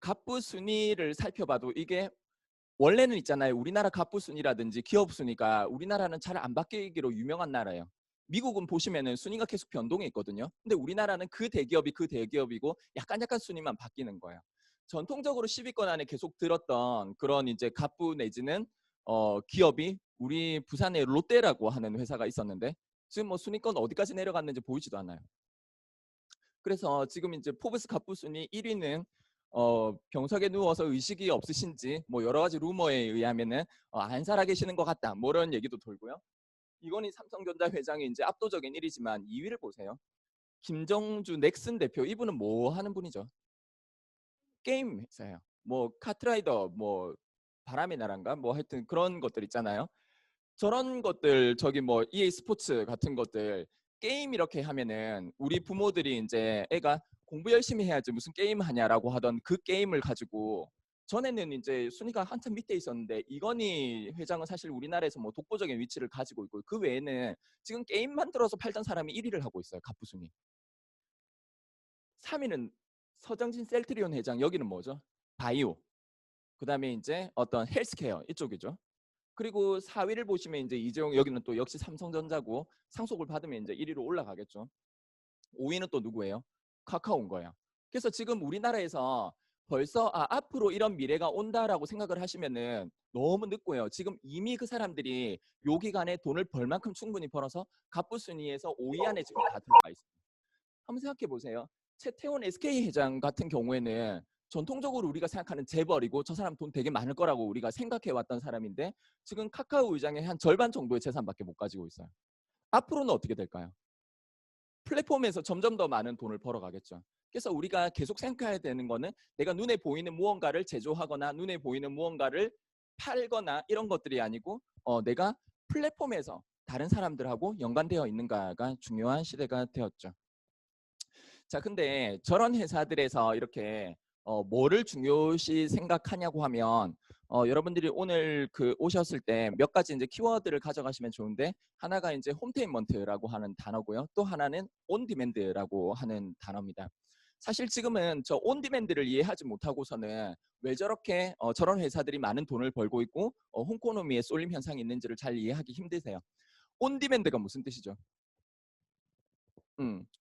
갑부 순위를 살펴봐도 이게 원래는 있잖아요. 우리나라 갑부 순위라든지 기업 순위가 우리나라는 잘 안 바뀌기로 유명한 나라예요. 미국은 보시면은 순위가 계속 변동이 있거든요. 근데 우리나라는 그 대기업이 그 대기업이고 약간 순위만 바뀌는 거예요. 전통적으로 10위권 안에 계속 들었던 그런 이제 갑부 내지는 기업이 우리 부산에 롯데라고 하는 회사가 있었는데 지금 뭐 순위권 어디까지 내려갔는지 보이지도 않아요. 그래서 지금 이제 포브스 갑부 순위 1위는 병석에 누워서 의식이 없으신지 뭐 여러 가지 루머에 의하면은 안 살아 계시는 것 같다. 뭐 이런 얘기도 돌고요. 이건희 삼성전자 회장이 이제 압도적인 1위지만 2위를 보세요. 김정주 넥슨 대표 이분은 뭐 하는 분이죠? 게임 회사예요. 뭐 카트라이더 뭐 바람의 나라인가 뭐 하여튼 그런 것들 있잖아요. 저런 것들 저기 뭐 EA 스포츠 같은 것들 게임 이렇게 하면은 우리 부모들이 이제 애가 공부 열심히 해야지 무슨 게임 하냐라고 하던 그 게임을 가지고 전에는 이제 순위가 한참 밑에 있었는데 이건희 회장은 사실 우리나라에서 뭐 독보적인 위치를 가지고 있고 그 외에는 지금 게임 만들어서 팔던 사람이 1위를 하고 있어요. 갑부 순위. 3위는 서정진 셀트리온 회장 여기는 뭐죠? 바이오. 그다음에 이제 어떤 헬스케어 이쪽이죠. 그리고 4위를 보시면 이제 이재용 여기는 또 역시 삼성전자고 상속을 받으면 이제 1위로 올라가겠죠. 5위는 또 누구예요? 카카오인 거예요. 그래서 지금 우리나라에서 벌써 앞으로 이런 미래가 온다라고 생각을 하시면은 너무 늦고요. 지금 이미 그 사람들이 요 기간에 돈을 벌 만큼 충분히 벌어서 갑부 순위에서 5위 안에 지금 다 들어가 있어요. 한번 생각해 보세요. 최태원 SK 회장 같은 경우에는 전통적으로 우리가 생각하는 재벌이고 저 사람 돈 되게 많을 거라고 우리가 생각해 왔던 사람인데 지금 카카오 의장의 한 절반 정도의 재산밖에 못 가지고 있어요. 앞으로는 어떻게 될까요? 플랫폼에서 점점 더 많은 돈을 벌어가겠죠. 그래서 우리가 계속 생각해야 되는 거는 내가 눈에 보이는 무언가를 제조하거나 눈에 보이는 무언가를 팔거나 이런 것들이 아니고 내가 플랫폼에서 다른 사람들하고 연관되어 있는가가 중요한 시대가 되었죠. 자, 근데 저런 회사들에서 이렇게 뭐를 중요시 생각하냐고 하면 여러분들이 오늘 그 오셨을 때 몇 가지 이제 키워드를 가져가시면 좋은데 하나가 이제 홈테인먼트라고 하는 단어고요. 또 하나는 온디맨드라고 하는 단어입니다. 사실 지금은 저 온디맨드를 이해하지 못하고서는 왜 저렇게 저런 회사들이 많은 돈을 벌고 있고 홍코노미에 쏠림 현상이 있는지를 잘 이해하기 힘드세요. 온디맨드가 무슨 뜻이죠?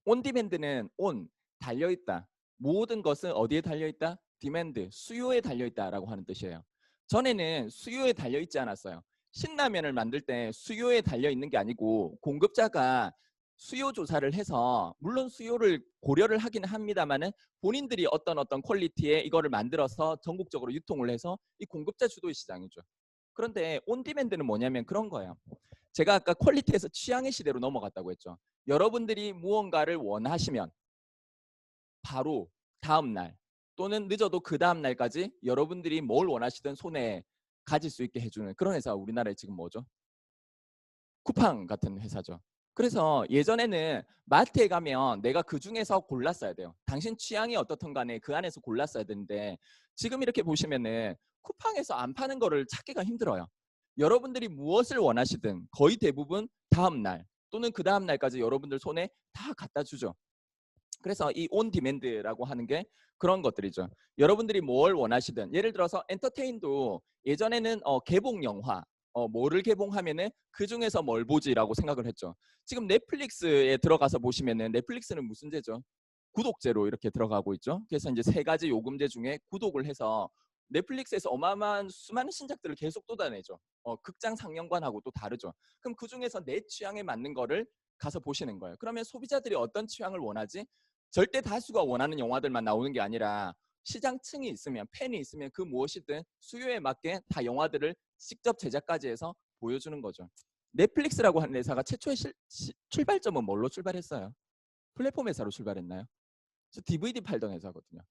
온디맨드는 온, 달려있다. 모든 것은 어디에 달려있다? 디맨드, 수요에 달려있다라고 하는 뜻이에요. 전에는 수요에 달려있지 않았어요. 신라면을 만들 때 수요에 달려있는 게 아니고 공급자가 수요 조사를 해서 물론 수요를 고려를 하긴 합니다만은 본인들이 어떤 퀄리티의 이거를 만들어서 전국적으로 유통을 해서 이 공급자 주도의 시장이죠. 그런데 온디맨드는 뭐냐면 그런 거예요. 제가 아까 퀄리티에서 취향의 시대로 넘어갔다고 했죠. 여러분들이 무언가를 원하시면 바로 다음 날 또는 늦어도 그 다음 날까지 여러분들이 뭘 원하시든 손에 가질 수 있게 해주는 그런 회사가 우리나라에 지금 뭐죠? 쿠팡 같은 회사죠. 그래서 예전에는 마트에 가면 내가 그 중에서 골랐어야 돼요. 당신 취향이 어떻든 간에 그 안에서 골랐어야 되는데 지금 이렇게 보시면은 쿠팡에서 안 파는 거를 찾기가 힘들어요. 여러분들이 무엇을 원하시든 거의 대부분 다음 날 또는 그 다음 날까지 여러분들 손에 다 갖다 주죠. 그래서 이 온 디맨드라고 하는 게 그런 것들이죠. 여러분들이 뭘 원하시든 예를 들어서 엔터테인도 예전에는 개봉 영화 뭐를 개봉하면은 그 중에서 뭘 보지라고 생각을 했죠. 지금 넷플릭스에 들어가서 보시면은 넷플릭스는 무슨 제죠? 구독제로 이렇게 들어가고 있죠. 그래서 이제 세 가지 요금제 중에 구독을 해서 넷플릭스에서 어마어마한 수많은 신작들을 계속 쏟아내죠. 극장 상영관하고 또 다르죠. 그럼 그 중에서 내 취향에 맞는 거를 가서 보시는 거예요. 그러면 소비자들이 어떤 취향을 원하지? 절대 다수가 원하는 영화들만 나오는 게 아니라 시장층이 있으면 팬이 있으면 그 무엇이든 수요에 맞게 다 영화들을 직접 제작까지 해서 보여주는 거죠. 넷플릭스라고 하는 회사가 최초의 출발점은 뭘로 출발했어요? 플랫폼 회사로 출발했나요? DVD 팔던 회사거든요.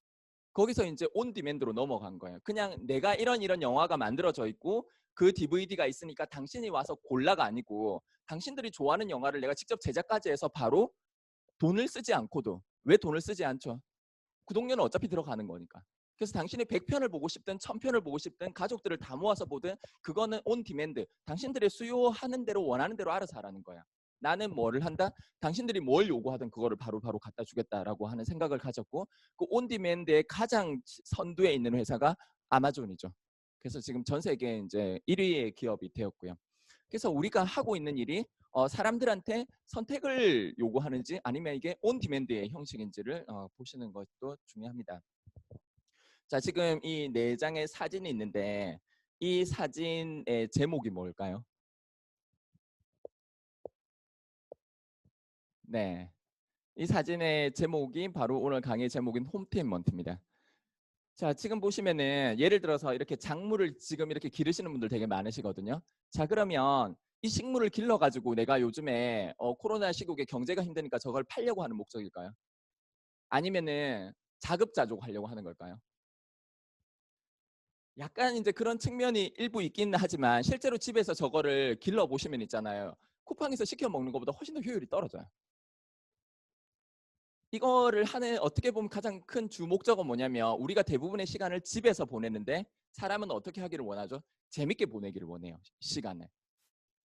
거기서 이제 온 디맨드로 넘어간 거예요. 그냥 내가 이런 영화가 만들어져 있고 그 DVD가 있으니까 당신이 와서 골라가 아니고 당신들이 좋아하는 영화를 내가 직접 제작까지 해서 바로 돈을 쓰지 않고도 왜 돈을 쓰지 않죠? 구독료는 어차피 들어가는 거니까. 그래서 당신이 100편을 보고 싶든 1000편을 보고 싶든 가족들을 다 모아서 보든 그거는 온 디맨드. 당신들의 수요하는 대로 원하는 대로 알아서 하라는 거야. 나는 뭐를 한다? 당신들이 뭘 요구하든 그거를 바로바로 갖다 주겠다라고 하는 생각을 가졌고 그 온디맨드의 가장 선두에 있는 회사가 아마존이죠. 그래서 지금 전 세계 이제 1위의 기업이 되었고요. 그래서 우리가 하고 있는 일이 사람들한테 선택을 요구하는지 아니면 이게 온디맨드의 형식인지를 보시는 것도 중요합니다. 자, 지금 이 4장의 사진이 있는데 이 사진의 제목이 뭘까요? 네. 이 사진의 제목이 바로 오늘 강의 제목인 홈트앤먼트입니다. 자, 지금 보시면은 예를 들어서 이렇게 작물을 지금 이렇게 기르시는 분들 되게 많으시거든요. 자, 그러면 이 식물을 길러가지고 내가 요즘에 코로나 시국에 경제가 힘드니까 저걸 팔려고 하는 목적일까요? 아니면은 자급자족 하려고 하는 걸까요? 약간 이제 그런 측면이 일부 있긴 하지만 실제로 집에서 저거를 길러 보시면 있잖아요. 쿠팡에서 시켜 먹는 것보다 훨씬 더 효율이 떨어져요. 이거를 하는 어떻게 보면 가장 큰 주 목적은 뭐냐면 우리가 대부분의 시간을 집에서 보내는데 사람은 어떻게 하기를 원하죠? 재밌게 보내기를 원해요. 시간을.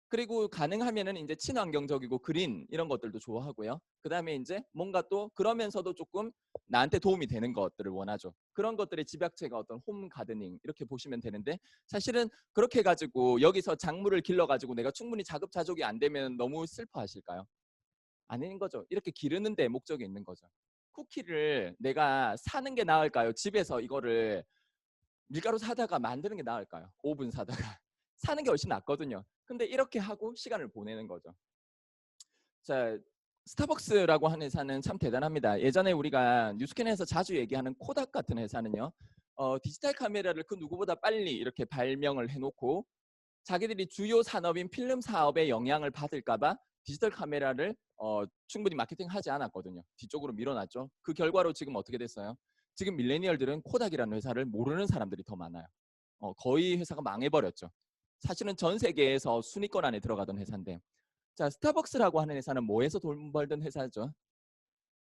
그리고 가능하면은 이제 친환경적이고 그린 이런 것들도 좋아하고요. 그다음에 이제 뭔가 또 그러면서도 조금 나한테 도움이 되는 것들을 원하죠. 그런 것들의 집약체가 어떤 홈 가드닝 이렇게 보시면 되는데 사실은 그렇게 해가지고 여기서 작물을 길러가지고 내가 충분히 자급자족이 안 되면 너무 슬퍼하실까요? 아닌 거죠. 이렇게 기르는 데 목적이 있는 거죠. 쿠키를 내가 사는 게 나을까요? 집에서 이거를 밀가루 사다가 만드는 게 나을까요? 오븐 사다가. 사는 게 훨씬 낫거든요. 근데 이렇게 하고 시간을 보내는 거죠. 자, 스타벅스라고 하는 회사는 참 대단합니다. 예전에 우리가 뉴스캐너에서 자주 얘기하는 코닥 같은 회사는요. 디지털 카메라를 그 누구보다 빨리 이렇게 발명을 해놓고 자기들이 주요 산업인 필름 사업에 영향을 받을까봐 디지털 카메라를 충분히 마케팅하지 않았거든요. 뒤쪽으로 밀어놨죠. 그 결과로 지금 어떻게 됐어요? 지금 밀레니얼들은 코닥이라는 회사를 모르는 사람들이 더 많아요. 거의 회사가 망해버렸죠. 사실은 전 세계에서 순위권 안에 들어가던 회사인데 자, 스타벅스라고 하는 회사는 뭐에서 돈 벌던 회사죠?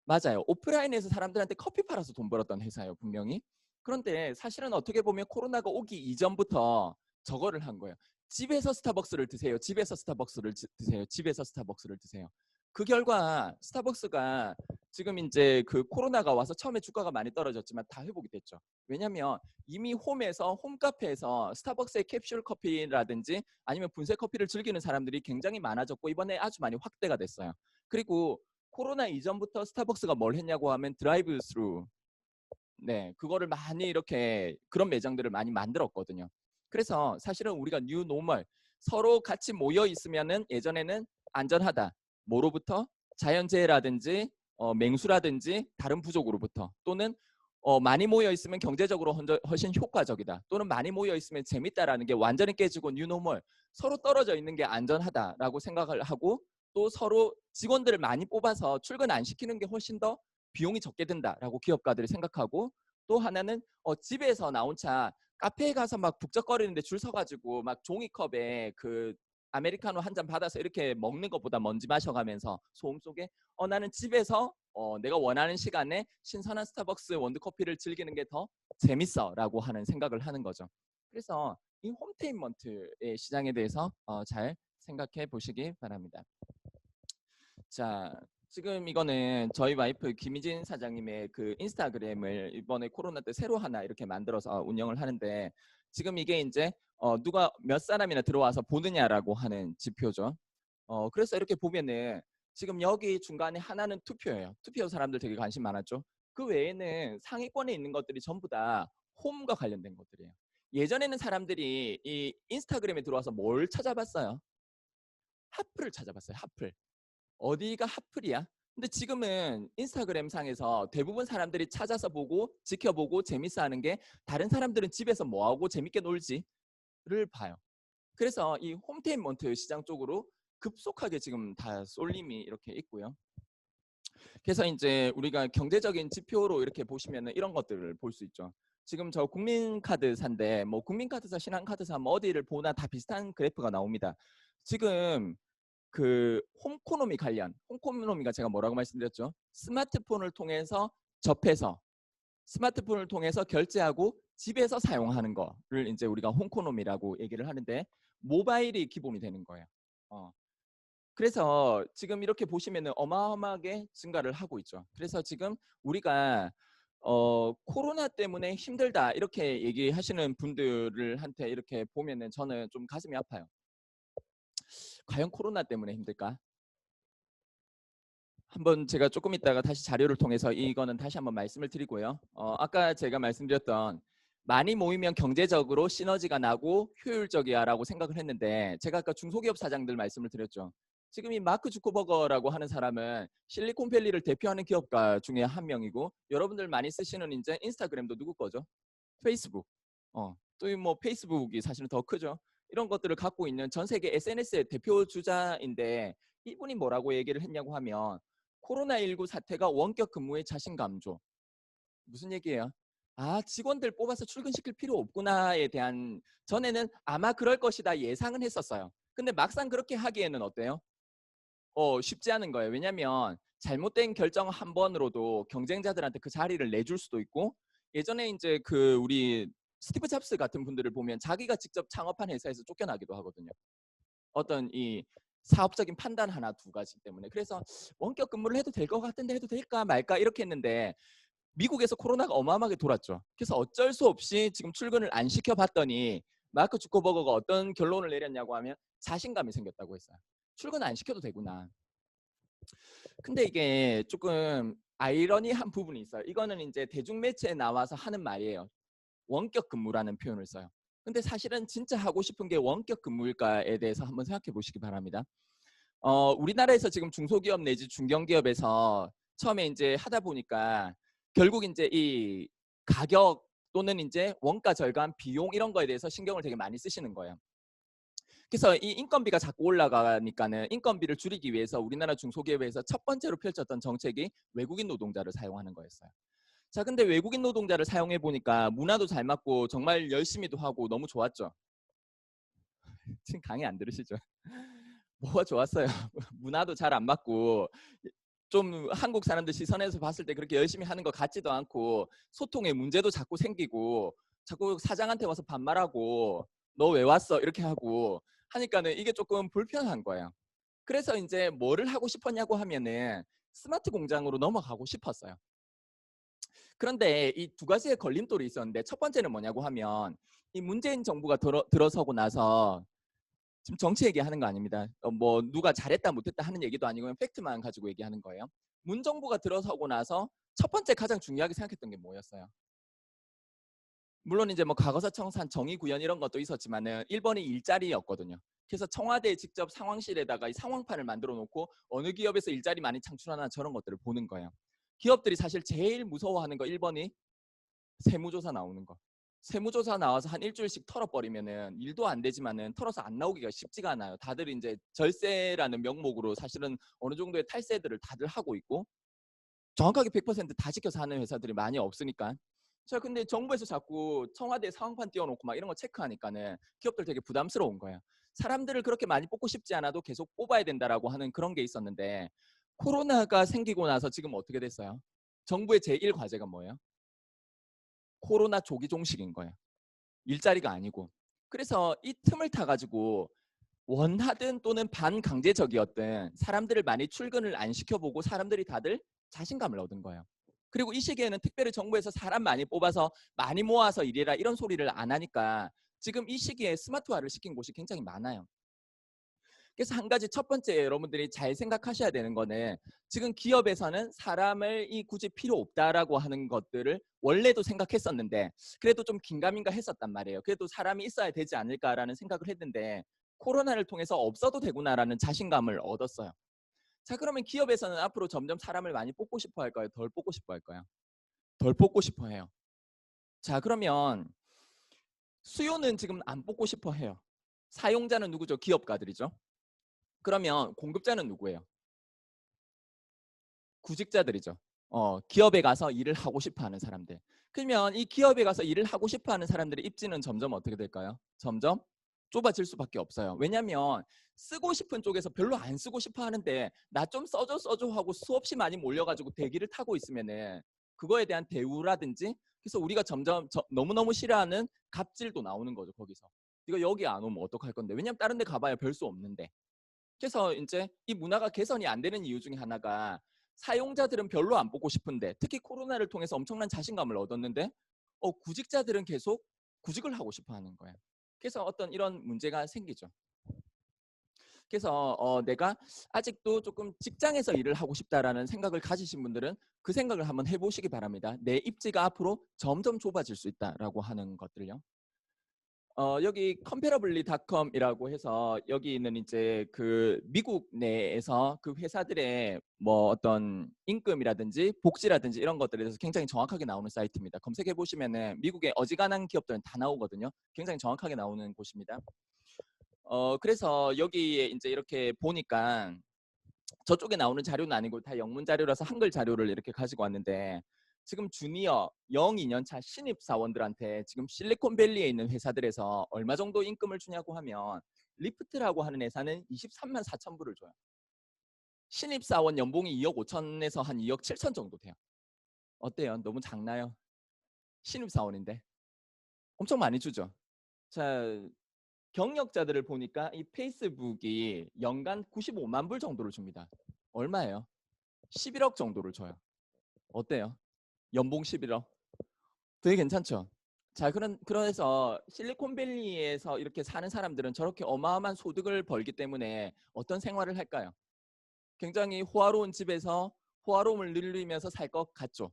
맞아요. 오프라인에서 사람들한테 커피 팔아서 돈 벌었던 회사예요, 분명히. 그런데 사실은 어떻게 보면 코로나가 오기 이전부터 저거를 한 거예요. 집에서 스타벅스를 드세요. 집에서 스타벅스를 드세요. 집에서 스타벅스를 드세요. 그 결과 스타벅스가 지금 이제 그 코로나가 와서 처음에 주가가 많이 떨어졌지만 다 회복이 됐죠. 왜냐면 이미 홈에서 홈카페에서 스타벅스의 캡슐 커피라든지 아니면 분쇄 커피를 즐기는 사람들이 굉장히 많아졌고 이번에 아주 많이 확대가 됐어요. 그리고 코로나 이전부터 스타벅스가 뭘 했냐고 하면 드라이브 스루 네, 그거를 많이 이렇게 그런 매장들을 많이 만들었거든요. 그래서 사실은 우리가 뉴 노멀 서로 같이 모여 있으면은 예전에는 안전하다. 뭐로부터? 자연재해라든지 맹수라든지 다른 부족으로부터 또는 많이 모여 있으면 경제적으로 훨씬 효과적이다. 또는 많이 모여 있으면 재밌다라는 게 완전히 깨지고 뉴 노멀 서로 떨어져 있는 게 안전하다라고 생각을 하고 또 서로 직원들을 많이 뽑아서 출근 안 시키는 게 훨씬 더 비용이 적게 든다라고 기업가들이 생각하고 또 하나는 집에서 나 혼자 카페에 가서 막 북적거리는데 줄 서가지고 막 종이컵에 그 아메리카노 한 잔 받아서 이렇게 먹는 것보다 먼지 마셔가면서 소음 속에 나는 집에서 내가 원하는 시간에 신선한 스타벅스 원두커피를 즐기는 게 더 재밌어 라고 하는 생각을 하는 거죠. 그래서 이 홈테인먼트의 시장에 대해서 잘 생각해 보시기 바랍니다. 자, 지금 이거는 저희 와이프 김희진 사장님의 그 인스타그램을 이번에 코로나 때 새로 하나 이렇게 만들어서 운영을 하는데 지금 이게 이제 누가 몇 사람이나 들어와서 보느냐라고 하는 지표죠. 그래서 이렇게 보면은 지금 여기 중간에 하나는 투표예요. 투표 사람들 되게 관심 많았죠. 그 외에는 상위권에 있는 것들이 전부 다 홈과 관련된 것들이에요. 예전에는 사람들이 이 인스타그램에 들어와서 뭘 찾아봤어요? 핫플을 찾아봤어요. 핫플. 어디가 핫플이야? 근데 지금은 인스타그램 상에서 대부분 사람들이 찾아서 보고 지켜보고 재밌어 하는 게 다른 사람들은 집에서 뭐하고 재밌게 놀지를 봐요. 그래서 이 홈테인먼트 시장 쪽으로 급속하게 지금 다 쏠림이 이렇게 있고요. 그래서 이제 우리가 경제적인 지표로 이렇게 보시면은 이런 것들을 볼 수 있죠. 지금 저 국민카드사인데 뭐 국민카드사, 신한카드사 뭐 어디를 보나 다 비슷한 그래프가 나옵니다. 지금 그 홈코노미 관련, 홈코노미가 제가 뭐라고 말씀드렸죠? 스마트폰을 통해서 접해서 스마트폰을 통해서 결제하고 집에서 사용하는 거를 이제 우리가 홈코노미라고 얘기를 하는데 모바일이 기본이 되는 거예요. 그래서 지금 이렇게 보시면은 어마어마하게 증가를 하고 있죠. 그래서 지금 우리가 코로나 때문에 힘들다 이렇게 얘기하시는 분들을 한테 이렇게 보면은 저는 좀 가슴이 아파요. 과연 코로나 때문에 힘들까? 한번 제가 조금 있다가 다시 자료를 통해서 이거는 다시 한번 말씀을 드리고요. 아까 제가 말씀드렸던 많이 모이면 경제적으로 시너지가 나고 효율적이야라고 생각을 했는데 제가 아까 중소기업 사장들 말씀을 드렸죠. 지금 이 마크 주커버거라고 하는 사람은 실리콘밸리를 대표하는 기업가 중에 한 명이고 여러분들 많이 쓰시는 이제 인스타그램도 누구 거죠? 페이스북. 또 뭐 페이스북이 사실은 더 크죠. 이런 것들을 갖고 있는 전 세계 SNS의 대표 주자인데 이분이 뭐라고 얘기를 했냐고 하면 코로나19 사태가 원격 근무의 자신감 줘. 무슨 얘기예요? 아, 직원들 뽑아서 출근시킬 필요 없구나에 대한 전에는 아마 그럴 것이다 예상은 했었어요. 근데 막상 그렇게 하기에는 어때요? 쉽지 않은 거예요. 왜냐면 잘못된 결정 한 번으로도 경쟁자들한테 그 자리를 내줄 수도 있고 예전에 이제 그 우리 스티브 잡스 같은 분들을 보면 자기가 직접 창업한 회사에서 쫓겨나기도 하거든요. 어떤 이 사업적인 판단 하나 두 가지 때문에. 그래서 원격 근무를 해도 될 것 같은데 해도 될까 말까 이렇게 했는데 미국에서 코로나가 어마어마하게 돌았죠. 그래서 어쩔 수 없이 지금 출근을 안 시켜봤더니 마크 주커버거가 어떤 결론을 내렸냐고 하면 자신감이 생겼다고 했어요. 출근 안 시켜도 되구나. 근데 이게 조금 아이러니한 부분이 있어요. 이거는 이제 대중매체에 나와서 하는 말이에요. 원격 근무라는 표현을 써요. 근데 사실은 진짜 하고 싶은 게 원격 근무일까에 대해서 한번 생각해 보시기 바랍니다. 우리나라에서 지금 중소기업 내지 중견기업에서 처음에 이제 하다 보니까 결국 이제 이 가격 또는 이제 원가 절감, 비용 이런 거에 대해서 신경을 되게 많이 쓰시는 거예요. 그래서 이 인건비가 자꾸 올라가니까는 인건비를 줄이기 위해서 우리나라 중소기업에서 첫 번째로 펼쳤던 정책이 외국인 노동자를 사용하는 거였어요. 자, 근데 외국인 노동자를 사용해 보니까 문화도 잘 맞고 정말 열심히도 하고 너무 좋았죠. 지금 강의 안 들으시죠? 뭐가 좋았어요. 문화도 잘 안 맞고 좀 한국 사람들 시선에서 봤을 때 그렇게 열심히 하는 것 같지도 않고 소통에 문제도 자꾸 생기고 자꾸 사장한테 와서 반말하고 너 왜 왔어? 이렇게 하고 하니까는 이게 조금 불편한 거예요. 그래서 이제 뭐를 하고 싶었냐고 하면은 스마트 공장으로 넘어가고 싶었어요. 그런데 이 두 가지의 걸림돌이 있었는데 첫 번째는 뭐냐고 하면 이 문재인 정부가 들어서고 나서 지금 정치 얘기하는 거 아닙니다. 뭐 누가 잘했다 못했다 하는 얘기도 아니고 팩트만 가지고 얘기하는 거예요. 문 정부가 들어서고 나서 첫 번째 가장 중요하게 생각했던 게 뭐였어요? 물론 이제 뭐 과거사 청산 정의 구현 이런 것도 있었지만은 1번이 일자리였거든요. 그래서 청와대에 직접 상황실에다가 이 상황판을 만들어 놓고 어느 기업에서 일자리 많이 창출하나 저런 것들을 보는 거예요. 기업들이 사실 제일 무서워하는 거 1번이 세무조사 나오는 거. 세무조사 나와서 한 일주일씩 털어버리면은 일도 안 되지만은 털어서 안 나오기가 쉽지가 않아요. 다들 이제 절세라는 명목으로 사실은 어느 정도의 탈세들을 다들 하고 있고 정확하게 100%다 지켜서 하는 회사들이 많이 없으니까. 자, 근데 정부에서 자꾸 청와대 상황판 띄워놓고 막 이런 거 체크하니까는 기업들 되게 부담스러운 거예요. 사람들을 그렇게 많이 뽑고 싶지 않아도 계속 뽑아야 된다라고 하는 그런 게 있었는데 코로나가 생기고 나서 지금 어떻게 됐어요? 정부의 제1 과제가 뭐예요? 코로나 조기 종식인 거예요. 일자리가 아니고. 그래서 이 틈을 타가지고 원하든 또는 반강제적이었든 사람들을 많이 출근을 안 시켜보고 사람들이 다들 자신감을 얻은 거예요. 그리고 이 시기에는 특별히 정부에서 사람 많이 뽑아서 많이 모아서 일해라 이런 소리를 안 하니까 지금 이 시기에 스마트화를 시킨 곳이 굉장히 많아요. 그래서 한 가지 첫 번째 여러분들이 잘 생각하셔야 되는 거는 지금 기업에서는 사람을 굳이 필요 없다라고 하는 것들을 원래도 생각했었는데 그래도 좀 긴가민가 했었단 말이에요. 그래도 사람이 있어야 되지 않을까라는 생각을 했는데 코로나를 통해서 없어도 되구나라는 자신감을 얻었어요. 자, 그러면 기업에서는 앞으로 점점 사람을 많이 뽑고 싶어 할까요? 덜 뽑고 싶어 할까요? 덜 뽑고 싶어 해요. 자, 그러면 수요는 지금 안 뽑고 싶어 해요. 사용자는 누구죠? 기업가들이죠. 그러면 공급자는 누구예요? 구직자들이죠. 기업에 가서 일을 하고 싶어하는 사람들. 그러면 이 기업에 가서 일을 하고 싶어하는 사람들의 입지는 점점 어떻게 될까요? 점점 좁아질 수밖에 없어요. 왜냐하면 쓰고 싶은 쪽에서 별로 안 쓰고 싶어 하는데 나 좀 써줘 하고 수없이 많이 몰려가지고 대기를 타고 있으면은 그거에 대한 대우라든지 그래서 우리가 점점 너무너무 싫어하는 갑질도 나오는 거죠. 거기서. 이거 여기 안 오면 어떡할 건데. 왜냐면 다른 데 가봐야 별 수 없는데. 그래서 이제 이 문화가 개선이 안 되는 이유 중에 하나가 사용자들은 별로 안 보고 싶은데 특히 코로나를 통해서 엄청난 자신감을 얻었는데 구직자들은 계속 구직을 하고 싶어 하는 거예요. 그래서 어떤 이런 문제가 생기죠. 그래서 내가 아직도 조금 직장에서 일을 하고 싶다라는 생각을 가지신 분들은 그 생각을 한번 해보시기 바랍니다. 내 입지가 앞으로 점점 좁아질 수 있다라고 하는 것들요. 여기 comparably.com이라고 해서 여기 있는 이제 그 미국 내에서 그 회사들의 뭐 어떤 임금이라든지 복지라든지 이런 것들에 대해서 굉장히 정확하게 나오는 사이트입니다. 검색해 보시면은 미국의 어지간한 기업들은 다 나오거든요. 굉장히 정확하게 나오는 곳입니다. 그래서 여기에 이제 이렇게 보니까 저쪽에 나오는 자료는 아니고 다 영문 자료라서 한글 자료를 이렇게 가지고 왔는데 지금 주니어 0, 2년차 신입 사원들한테 지금 실리콘밸리에 있는 회사들에서 얼마 정도 임금을 주냐고 하면 리프트라고 하는 회사는 23만 4천 불을 줘요. 신입 사원 연봉이 2억 5천에서 한 2억 7천 정도 돼요. 어때요? 너무 작나요? 신입 사원인데. 엄청 많이 주죠. 자, 경력자들을 보니까 이 페이스북이 연간 95만 불 정도를 줍니다. 얼마예요? 11억 정도를 줘요. 어때요? 연봉 11억. 되게 괜찮죠? 자, 그래서 실리콘밸리에서 이렇게 사는 사람들은 저렇게 어마어마한 소득을 벌기 때문에 어떤 생활을 할까요? 굉장히 호화로운 집에서 호화로움을 누리면서 살 것 같죠?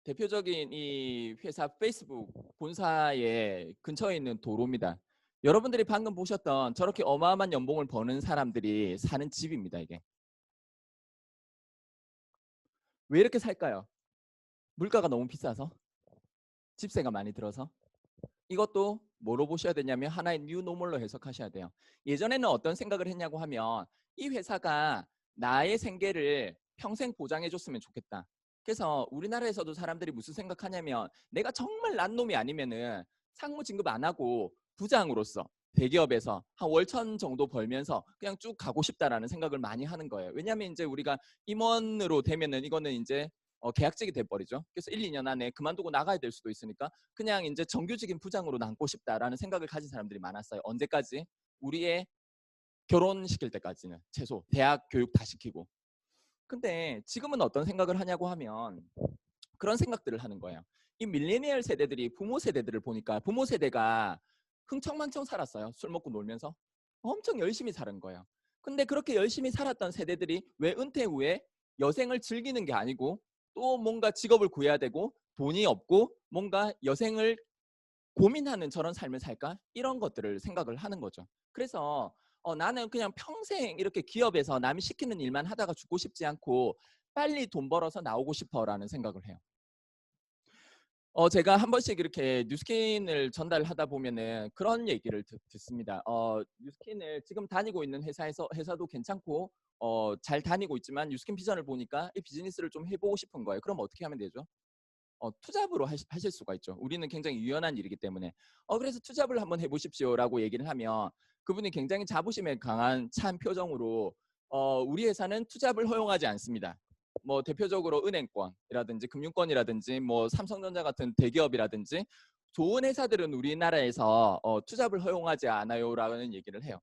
대표적인 이 회사 페이스북 본사의 근처에 있는 도로입니다. 여러분들이 방금 보셨던 저렇게 어마어마한 연봉을 버는 사람들이 사는 집입니다, 이게. 왜 이렇게 살까요? 물가가 너무 비싸서? 집세가 많이 들어서? 이것도 뭐로 보셔야 되냐면 하나의 뉴노멀로 해석하셔야 돼요. 예전에는 어떤 생각을 했냐고 하면 이 회사가 나의 생계를 평생 보장해 줬으면 좋겠다. 그래서 우리나라에서도 사람들이 무슨 생각하냐면 내가 정말 난 놈이 아니면은 상무 진급 안 하고 부장으로서 대기업에서 한 월천 정도 벌면서 그냥 쭉 가고 싶다라는 생각을 많이 하는 거예요. 왜냐하면 이제 우리가 임원으로 되면은 이거는 이제 계약직이 돼버리죠. 그래서 1, 2년 안에 그만두고 나가야 될 수도 있으니까 그냥 이제 정규직인 부장으로 남고 싶다라는 생각을 가진 사람들이 많았어요. 언제까지? 우리의 결혼시킬 때까지는 최소 대학 교육 다 시키고. 근데 지금은 어떤 생각을 하냐고 하면 그런 생각들을 하는 거예요. 이 밀레니얼 세대들이 부모 세대들을 보니까 부모 세대가 흥청망청 살았어요. 술 먹고 놀면서. 엄청 열심히 사는 거예요. 근데 그렇게 열심히 살았던 세대들이 왜 은퇴 후에 여생을 즐기는 게 아니고 또 뭔가 직업을 구해야 되고 돈이 없고 뭔가 여생을 고민하는 저런 삶을 살까? 이런 것들을 생각을 하는 거죠. 그래서 나는 그냥 평생 이렇게 기업에서 남이 시키는 일만 하다가 죽고 싶지 않고 빨리 돈 벌어서 나오고 싶어라는 생각을 해요. 제가 한 번씩 이렇게 뉴스킨을 전달하다 보면은 그런 얘기를 듣습니다. 뉴스킨을 지금 다니고 있는 회사도 괜찮고 잘 다니고 있지만 뉴스킨 비전을 보니까 이 비즈니스를 좀 해보고 싶은 거예요. 그럼 어떻게 하면 되죠? 투잡으로 하실 수가 있죠. 우리는 굉장히 유연한 일이기 때문에. 그래서 투잡을 한번 해보십시오라고 얘기를 하면 그분이 굉장히 자부심에 강한 찬 표정으로 우리 회사는 투잡을 허용하지 않습니다. 뭐 대표적으로 은행권이라든지 금융권이라든지 뭐 삼성전자 같은 대기업이라든지 좋은 회사들은 우리나라에서 투잡을 허용하지 않아요라는 얘기를 해요.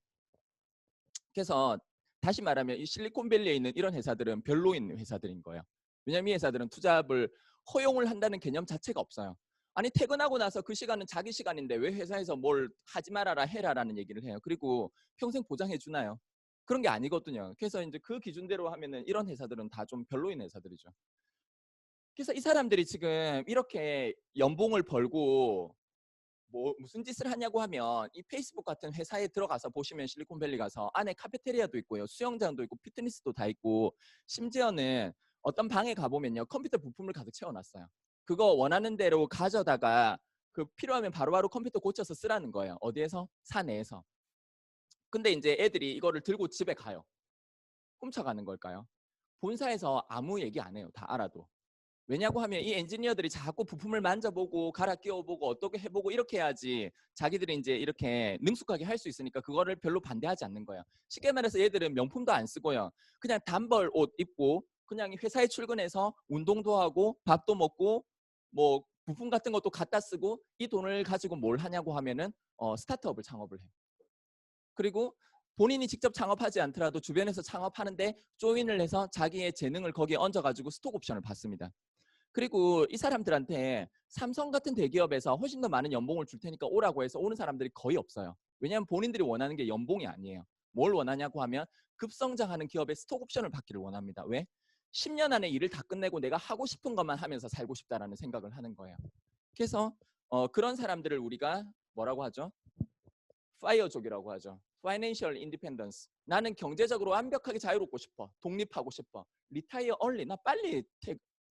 그래서 다시 말하면 이 실리콘밸리에 있는 이런 회사들은 별로인 회사들인 거예요. 왜냐하면 이 회사들은 투잡을 허용을 한다는 개념 자체가 없어요. 아니 퇴근하고 나서 그 시간은 자기 시간인데 왜 회사에서 뭘 하지 말아라 해라라는 얘기를 해요. 그리고 평생 보장해 주나요? 그런 게 아니거든요. 그래서 이제 그 기준대로 하면은 이런 회사들은 다 좀 별로인 회사들이죠. 그래서 이 사람들이 지금 이렇게 연봉을 벌고 뭐 무슨 짓을 하냐고 하면 이 페이스북 같은 회사에 들어가서 보시면 실리콘밸리 가서 안에 카페테리아도 있고요. 수영장도 있고 피트니스도 다 있고 심지어는 어떤 방에 가보면요. 컴퓨터 부품을 가득 채워놨어요. 그거 원하는 대로 가져다가 그 필요하면 바로바로 컴퓨터 고쳐서 쓰라는 거예요. 어디에서? 사내에서. 근데 이제 애들이 이거를 들고 집에 가요. 훔쳐가는 걸까요? 본사에서 아무 얘기 안 해요. 다 알아도. 왜냐고 하면 이 엔지니어들이 자꾸 부품을 만져보고 갈아 끼워보고 어떻게 해보고 이렇게 해야지 자기들이 이제 이렇게 능숙하게 할 수 있으니까 그거를 별로 반대하지 않는 거예요. 쉽게 말해서 얘들은 명품도 안 쓰고요. 그냥 단벌 옷 입고 그냥 회사에 출근해서 운동도 하고 밥도 먹고 뭐 부품 같은 것도 갖다 쓰고 이 돈을 가지고 뭘 하냐고 하면은 스타트업을 창업을 해요. 그리고 본인이 직접 창업하지 않더라도 주변에서 창업하는데 조인을 해서 자기의 재능을 거기에 얹어가지고 스톡 옵션을 받습니다. 그리고 이 사람들한테 삼성 같은 대기업에서 훨씬 더 많은 연봉을 줄 테니까 오라고 해서 오는 사람들이 거의 없어요. 왜냐하면 본인들이 원하는 게 연봉이 아니에요. 뭘 원하냐고 하면 급성장하는 기업의 스톡 옵션을 받기를 원합니다. 왜? 10년 안에 일을 다 끝내고 내가 하고 싶은 것만 하면서 살고 싶다라는 생각을 하는 거예요. 그래서 그런 사람들을 우리가 뭐라고 하죠? 파이어족이라고 하죠. Financial Independence. 나는 경제적으로 완벽하게 자유롭고 싶어. 독립하고 싶어. Retire early. 나 빨리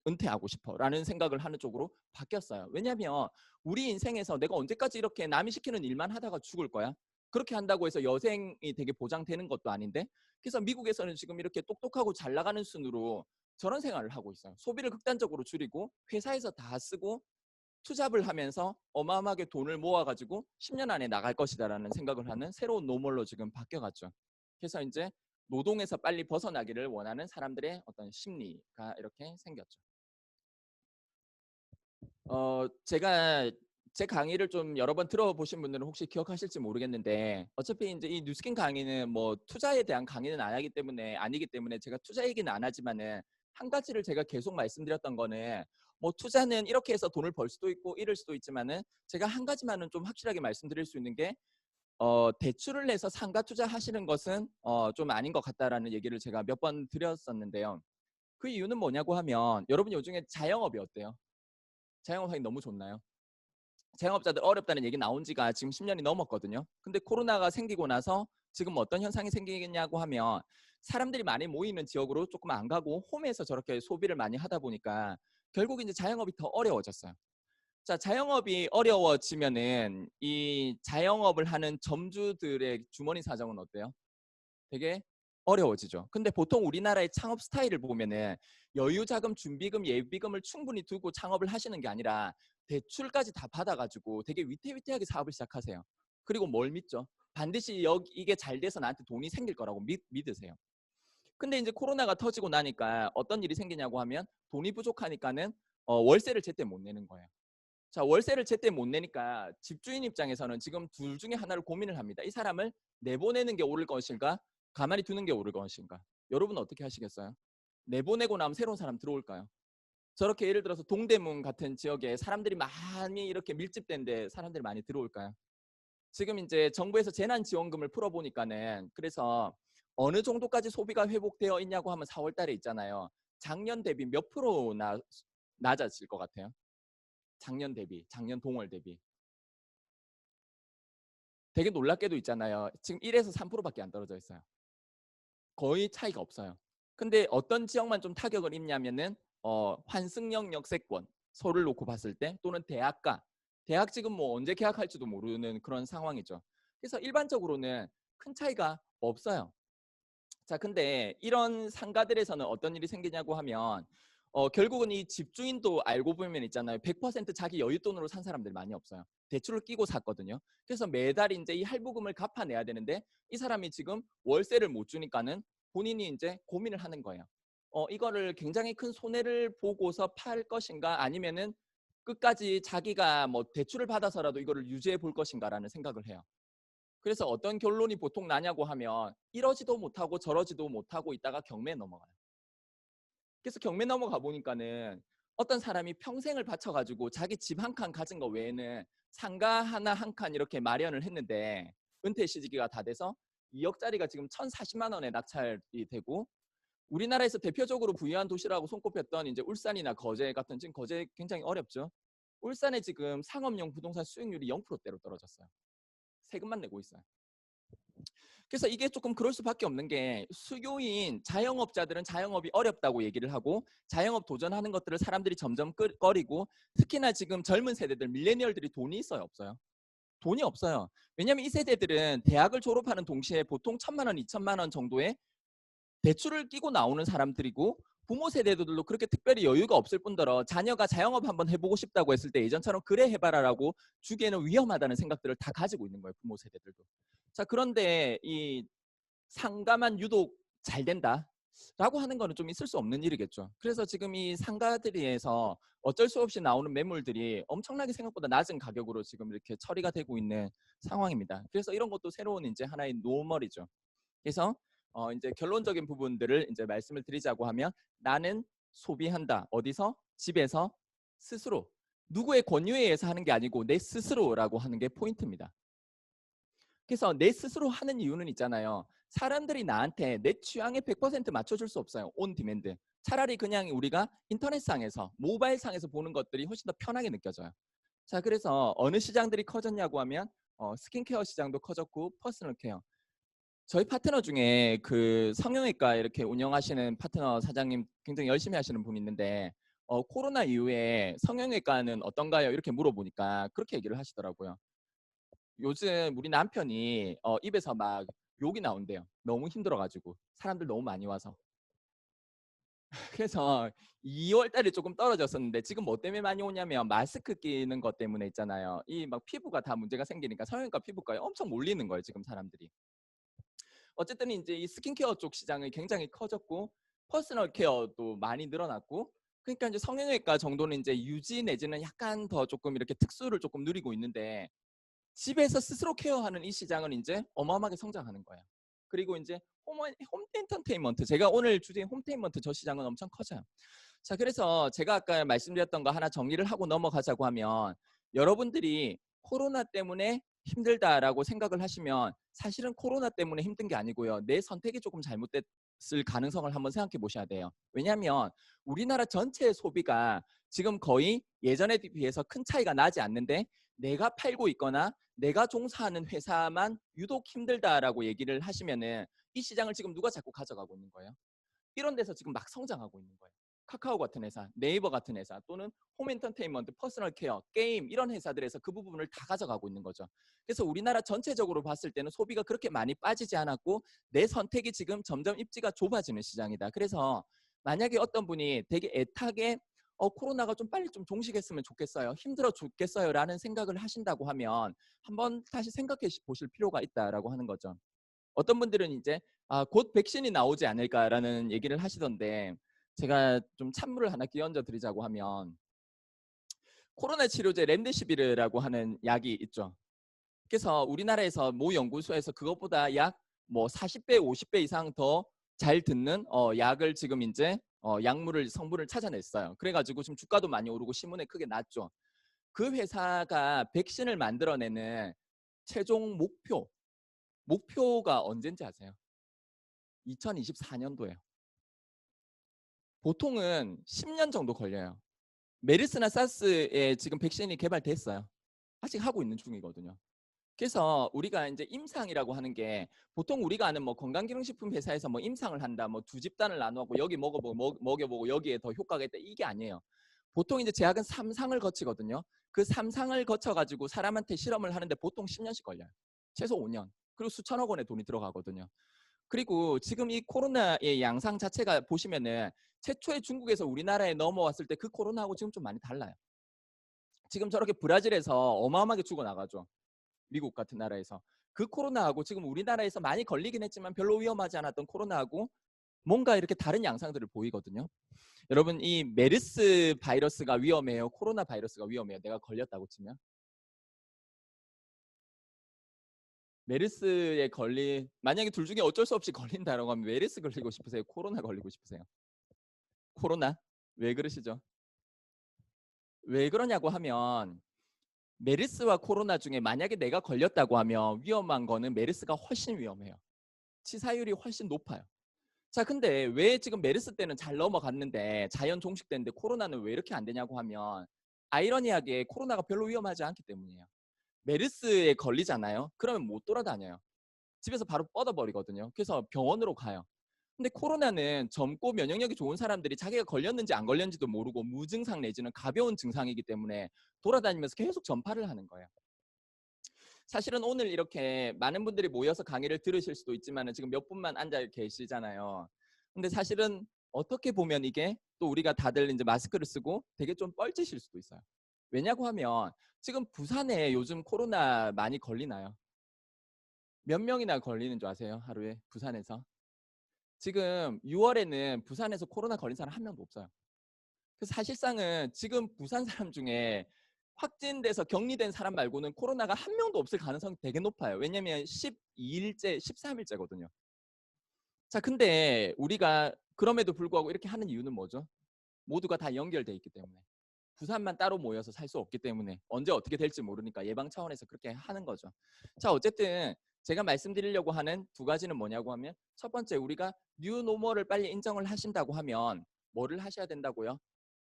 은퇴하고 싶어 라는 생각을 하는 쪽으로 바뀌었어요. 왜냐하면 우리 인생에서 내가 언제까지 이렇게 남이 시키는 일만 하다가 죽을 거야? 그렇게 한다고 해서 여생이 되게 보장되는 것도 아닌데, 그래서 미국에서는 지금 이렇게 똑똑하고 잘 나가는 순으로 저런 생활을 하고 있어요. 소비를 극단적으로 줄이고 회사에서 다 쓰고 투잡을 하면서 어마어마하게 돈을 모아가지고 10년 안에 나갈 것이다라는 생각을 하는 새로운 노멀로 지금 바뀌어갔죠. 그래서 이제 노동에서 빨리 벗어나기를 원하는 사람들의 어떤 심리가 이렇게 생겼죠. 제가 제 강의를 좀 여러 번 들어보신 분들은 혹시 기억하실지 모르겠는데, 어차피 이제 이 뉴스킨 강의는 뭐 투자에 대한 강의는 아니기 때문에 제가 투자 얘기는 안 하지만은, 한 가지를 제가 계속 말씀드렸던 거는, 뭐 투자는 이렇게 해서 돈을 벌 수도 있고 잃을 수도 있지만은, 제가 한 가지만은 좀 확실하게 말씀드릴 수 있는 게, 대출을 내서 상가 투자하시는 것은 좀 아닌 것 같다라는 얘기를 제가 몇 번 드렸었는데요. 그 이유는 뭐냐고 하면, 여러분 요즘에 자영업이 어때요? 자영업 하기 너무 좋나요? 자영업자들 어렵다는 얘기 나온 지가 지금 10년이 넘었거든요. 근데 코로나가 생기고 나서 지금 어떤 현상이 생기겠냐고 하면, 사람들이 많이 모이는 지역으로 조금 안 가고 홈에서 저렇게 소비를 많이 하다 보니까 결국 이제 자영업이 더 어려워졌어요. 자, 자영업이 어려워지면은 이 자영업을 하는 점주들의 주머니 사정은 어때요? 되게 어려워지죠. 근데 보통 우리나라의 창업 스타일을 보면은 여유자금, 준비금, 예비금을 충분히 두고 창업을 하시는 게 아니라 대출까지 다 받아가지고 되게 위태위태하게 사업을 시작하세요. 그리고 뭘 믿죠? 반드시 이게 잘 돼서 나한테 돈이 생길 거라고 믿으세요. 근데 이제 코로나가 터지고 나니까 어떤 일이 생기냐고 하면, 돈이 부족하니까는 월세를 제때 못 내는 거예요. 자, 월세를 제때 못 내니까 집주인 입장에서는 지금 둘 중에 하나를 고민을 합니다. 이 사람을 내보내는 게 옳을 것인가, 가만히 두는 게 옳을 것인가. 여러분은 어떻게 하시겠어요? 내보내고 나면 새로운 사람 들어올까요? 저렇게 예를 들어서 동대문 같은 지역에 사람들이 많이 이렇게 밀집된 데 사람들이 많이 들어올까요? 지금 이제 정부에서 재난지원금을 풀어보니까는, 그래서 어느 정도까지 소비가 회복되어 있냐고 하면 4월 달에 있잖아요. 작년 대비 몇 프로나 낮아질 것 같아요? 작년 대비, 작년 동월 대비. 되게 놀랍게도 있잖아요. 지금 1에서 3%밖에 안 떨어져 있어요. 거의 차이가 없어요. 근데 어떤 지역만 좀 타격을 입냐면은 환승역 역세권 서를 놓고 봤을 때, 또는 대학 지금 뭐 언제 개학할지도 모르는 그런 상황이죠. 그래서 일반적으로는 큰 차이가 없어요. 자, 근데 이런 상가들에서는 어떤 일이 생기냐고 하면, 결국은 이 집주인도 알고 보면 있잖아요. 100% 자기 여윳돈으로 산 사람들이 많이 없어요. 대출을 끼고 샀거든요. 그래서 매달 이제 이 할부금을 갚아내야 되는데, 이 사람이 지금 월세를 못 주니까는 본인이 이제 고민을 하는 거예요. 이거를 굉장히 큰 손해를 보고서 팔 것인가, 아니면은 끝까지 자기가 뭐 대출을 받아서라도 이거를 유지해 볼 것인가라는 생각을 해요. 그래서 어떤 결론이 보통 나냐고 하면, 이러지도 못하고 저러지도 못하고 있다가 경매에 넘어가요. 그래서 경매 넘어가 보니까는 어떤 사람이 평생을 바쳐가지고 자기 집 한 칸 가진 거 외에는 상가 하나 한 칸 이렇게 마련을 했는데, 은퇴 시기가 다 돼서 2억짜리가 지금 1,040만 원에 낙찰이 되고, 우리나라에서 대표적으로 부유한 도시라고 손꼽혔던 이제 울산이나 거제 같은, 지금 거제 굉장히 어렵죠. 울산에 지금 상업용 부동산 수익률이 0%대로 떨어졌어요. 세금만 내고 있어요. 그래서 이게 조금 그럴 수밖에 없는 게, 수요인 자영업자들은 자영업이 어렵다고 얘기를 하고 자영업 도전하는 것들을 사람들이 점점 꺼리고, 특히나 지금 젊은 세대들 밀레니얼들이 돈이 있어요, 없어요? 돈이 없어요. 왜냐하면 이 세대들은 대학을 졸업하는 동시에 보통 1,000만 원, 2,000만 원 정도의 대출을 끼고 나오는 사람들이고, 부모 세대들도 그렇게 특별히 여유가 없을 뿐더러 자녀가 자영업 한번 해보고 싶다고 했을 때 예전처럼 그래 해봐라라고 주기에는 위험하다는 생각들을 다 가지고 있는 거예요, 부모 세대들도. 자, 그런데 이 상가만 유독 잘 된다라고 하는 거는 좀 있을 수 없는 일이겠죠. 그래서 지금 이 상가들에서 어쩔 수 없이 나오는 매물들이 엄청나게 생각보다 낮은 가격으로 지금 이렇게 처리가 되고 있는 상황입니다. 그래서 이런 것도 새로운 이제 하나의 노멀이죠. 그래서 이제 결론적인 부분들을 이제 말씀을 드리자고 하면 나는 소비한다. 어디서? 집에서 스스로. 누구의 권유에 의해서 하는 게 아니고 내 스스로라고 하는 게 포인트입니다. 그래서 내 스스로 하는 이유는 있잖아요. 사람들이 나한테 내 취향에 100% 맞춰줄 수 없어요. 온 디맨드. 차라리 그냥 우리가 인터넷상에서 모바일상에서 보는 것들이 훨씬 더 편하게 느껴져요. 자, 그래서 어느 시장들이 커졌냐고 하면 스킨케어 시장도 커졌고 퍼스널 케어. 저희 파트너 중에 그 성형외과 이렇게 운영하시는 파트너 사장님 굉장히 열심히 하시는 분이 있는데 코로나 이후에 성형외과는 어떤가요? 이렇게 물어보니까 그렇게 얘기를 하시더라고요. 요즘 우리 남편이 입에서 막 욕이 나온대요. 너무 힘들어가지고 사람들 너무 많이 와서. 그래서 2월 달에 조금 떨어졌었는데 지금 뭐 때문에 많이 오냐면 마스크 끼는 것 때문에 있잖아요. 이 막 피부가 다 문제가 생기니까 성형외과 피부과에 엄청 몰리는 거예요. 지금 사람들이. 어쨌든 이제 이 스킨케어 쪽 시장이 굉장히 커졌고 퍼스널 케어도 많이 늘어났고 그러니까 이제 성형외과 정도는 이제 유지 내지는 약간 더 조금 이렇게 특수를 조금 누리고 있는데 집에서 스스로 케어하는 이 시장은 이제 어마어마하게 성장하는 거예요. 그리고 이제 홈 엔터테인먼트 제가 오늘 주제인 홈테인먼트 저 시장은 엄청 커져요. 자, 그래서 제가 아까 말씀드렸던 거 하나 정리를 하고 넘어가자고 하면 여러분들이 코로나 때문에 힘들다라고 생각을 하시면 사실은 코로나 때문에 힘든 게 아니고요. 내 선택이 조금 잘못됐을 가능성을 한번 생각해 보셔야 돼요. 왜냐하면 우리나라 전체의 소비가 지금 거의 예전에 비해서 큰 차이가 나지 않는데 내가 팔고 있거나 내가 종사하는 회사만 유독 힘들다라고 얘기를 하시면은 이 시장을 지금 누가 자꾸 가져가고 있는 거예요? 이런 데서 지금 막 성장하고 있는 거예요. 카카오 같은 회사, 네이버 같은 회사, 또는 홈 엔터테인먼트, 퍼스널 케어, 게임 이런 회사들에서 그 부분을 다 가져가고 있는 거죠. 그래서 우리나라 전체적으로 봤을 때는 소비가 그렇게 많이 빠지지 않았고 내 선택이 지금 점점 입지가 좁아지는 시장이다. 그래서 만약에 어떤 분이 되게 애타게 코로나가 좀 빨리 좀 종식했으면 좋겠어요. 힘들어 죽겠어요. 라는 생각을 하신다고 하면 한번 다시 생각해 보실 필요가 있다라고 하는 거죠. 어떤 분들은 이제 곧 백신이 나오지 않을까라는 얘기를 하시던데 제가 좀 찬물을 하나 끼얹어 드리자고 하면 코로나 치료제 렘데시비르라고 하는 약이 있죠. 그래서 우리나라에서 모 연구소에서 그것보다 약 뭐 40배, 50배 이상 더 잘 듣는 약을 지금 이제 약물을 성분을 찾아냈어요. 그래가지고 지금 주가도 많이 오르고 신문에 크게 났죠. 그 회사가 백신을 만들어내는 최종 목표가 언젠지 아세요? 2024년도예요. 보통은 10년 정도 걸려요. 메르스나 사스에 지금 백신이 개발됐어요. 아직 하고 있는 중이거든요. 그래서 우리가 이제 임상이라고 하는 게 보통 우리가 아는 뭐 건강기능식품 회사에서 뭐 임상을 한다, 뭐 두 집단을 나누고 여기 먹여보고 여기에 더 효과가 있다 이게 아니에요. 보통 이제 제약은 3상을 거치거든요. 그 3상을 거쳐가지고 사람한테 실험을 하는데 보통 10년씩 걸려요. 최소 5년. 그리고 수천억 원의 돈이 들어가거든요. 그리고 지금 이 코로나의 양상 자체가 보시면은 최초의 중국에서 우리나라에 넘어왔을 때 그 코로나하고 지금 좀 많이 달라요. 지금 저렇게 브라질에서 어마어마하게 죽어나가죠. 미국 같은 나라에서. 그 코로나하고 지금 우리나라에서 많이 걸리긴 했지만 별로 위험하지 않았던 코로나하고 뭔가 이렇게 다른 양상들을 보이거든요. 여러분 이 메르스 바이러스가 위험해요? 코로나 바이러스가 위험해요? 내가 걸렸다고 치면? 메르스에 만약에 둘 중에 어쩔 수 없이 걸린다라고 하면 메르스 걸리고 싶으세요? 코로나 걸리고 싶으세요? 코로나? 왜 그러시죠? 왜 그러냐고 하면 메르스와 코로나 중에 만약에 내가 걸렸다고 하면 위험한 거는 메르스가 훨씬 위험해요. 치사율이 훨씬 높아요. 자, 근데 왜 지금 메르스 때는 잘 넘어갔는데 자연 종식됐는데 코로나는 왜 이렇게 안 되냐고 하면 아이러니하게 코로나가 별로 위험하지 않기 때문이에요. 메르스에 걸리잖아요. 그러면 못 돌아다녀요. 집에서 바로 뻗어버리거든요. 그래서 병원으로 가요. 근데 코로나는 젊고 면역력이 좋은 사람들이 자기가 걸렸는지 안 걸렸는지도 모르고 무증상 내지는 가벼운 증상이기 때문에 돌아다니면서 계속 전파를 하는 거예요. 사실은 오늘 이렇게 많은 분들이 모여서 강의를 들으실 수도 있지만 지금 몇 분만 앉아 계시잖아요. 근데 사실은 어떻게 보면 이게 또 우리가 다들 이제 마스크를 쓰고 되게 좀 뻘짓일 수도 있어요. 왜냐고 하면 지금 부산에 요즘 코로나 많이 걸리나요? 몇 명이나 걸리는 줄 아세요? 하루에 부산에서? 지금 6월에는 부산에서 코로나 걸린 사람 한 명도 없어요. 그래서 사실상은 지금 부산 사람 중에 확진돼서 격리된 사람 말고는 코로나가 한 명도 없을 가능성이 되게 높아요. 왜냐면 12일째, 13일째거든요. 자, 근데 우리가 그럼에도 불구하고 이렇게 하는 이유는 뭐죠? 모두가 다 연결돼 있기 때문에. 부산만 따로 모여서 살 수 없기 때문에 언제 어떻게 될지 모르니까 예방 차원에서 그렇게 하는 거죠. 자, 어쨌든 제가 말씀드리려고 하는 두 가지는 뭐냐고 하면, 첫 번째, 우리가 뉴노멀을 빨리 인정을 하신다고 하면 뭐를 하셔야 된다고요?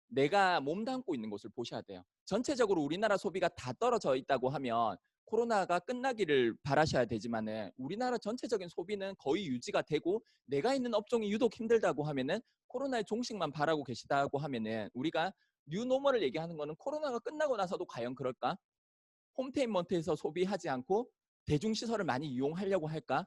내가 몸담고 있는 곳을 보셔야 돼요. 전체적으로 우리나라 소비가 다 떨어져 있다고 하면 코로나가 끝나기를 바라셔야 되지만은, 우리나라 전체적인 소비는 거의 유지가 되고 내가 있는 업종이 유독 힘들다고 하면은, 코로나의 종식만 바라고 계시다고 하면은, 우리가 뉴노멀을 얘기하는 거는 코로나가 끝나고 나서도 과연 그럴까? 홈테인먼트에서 소비하지 않고 대중시설을 많이 이용하려고 할까?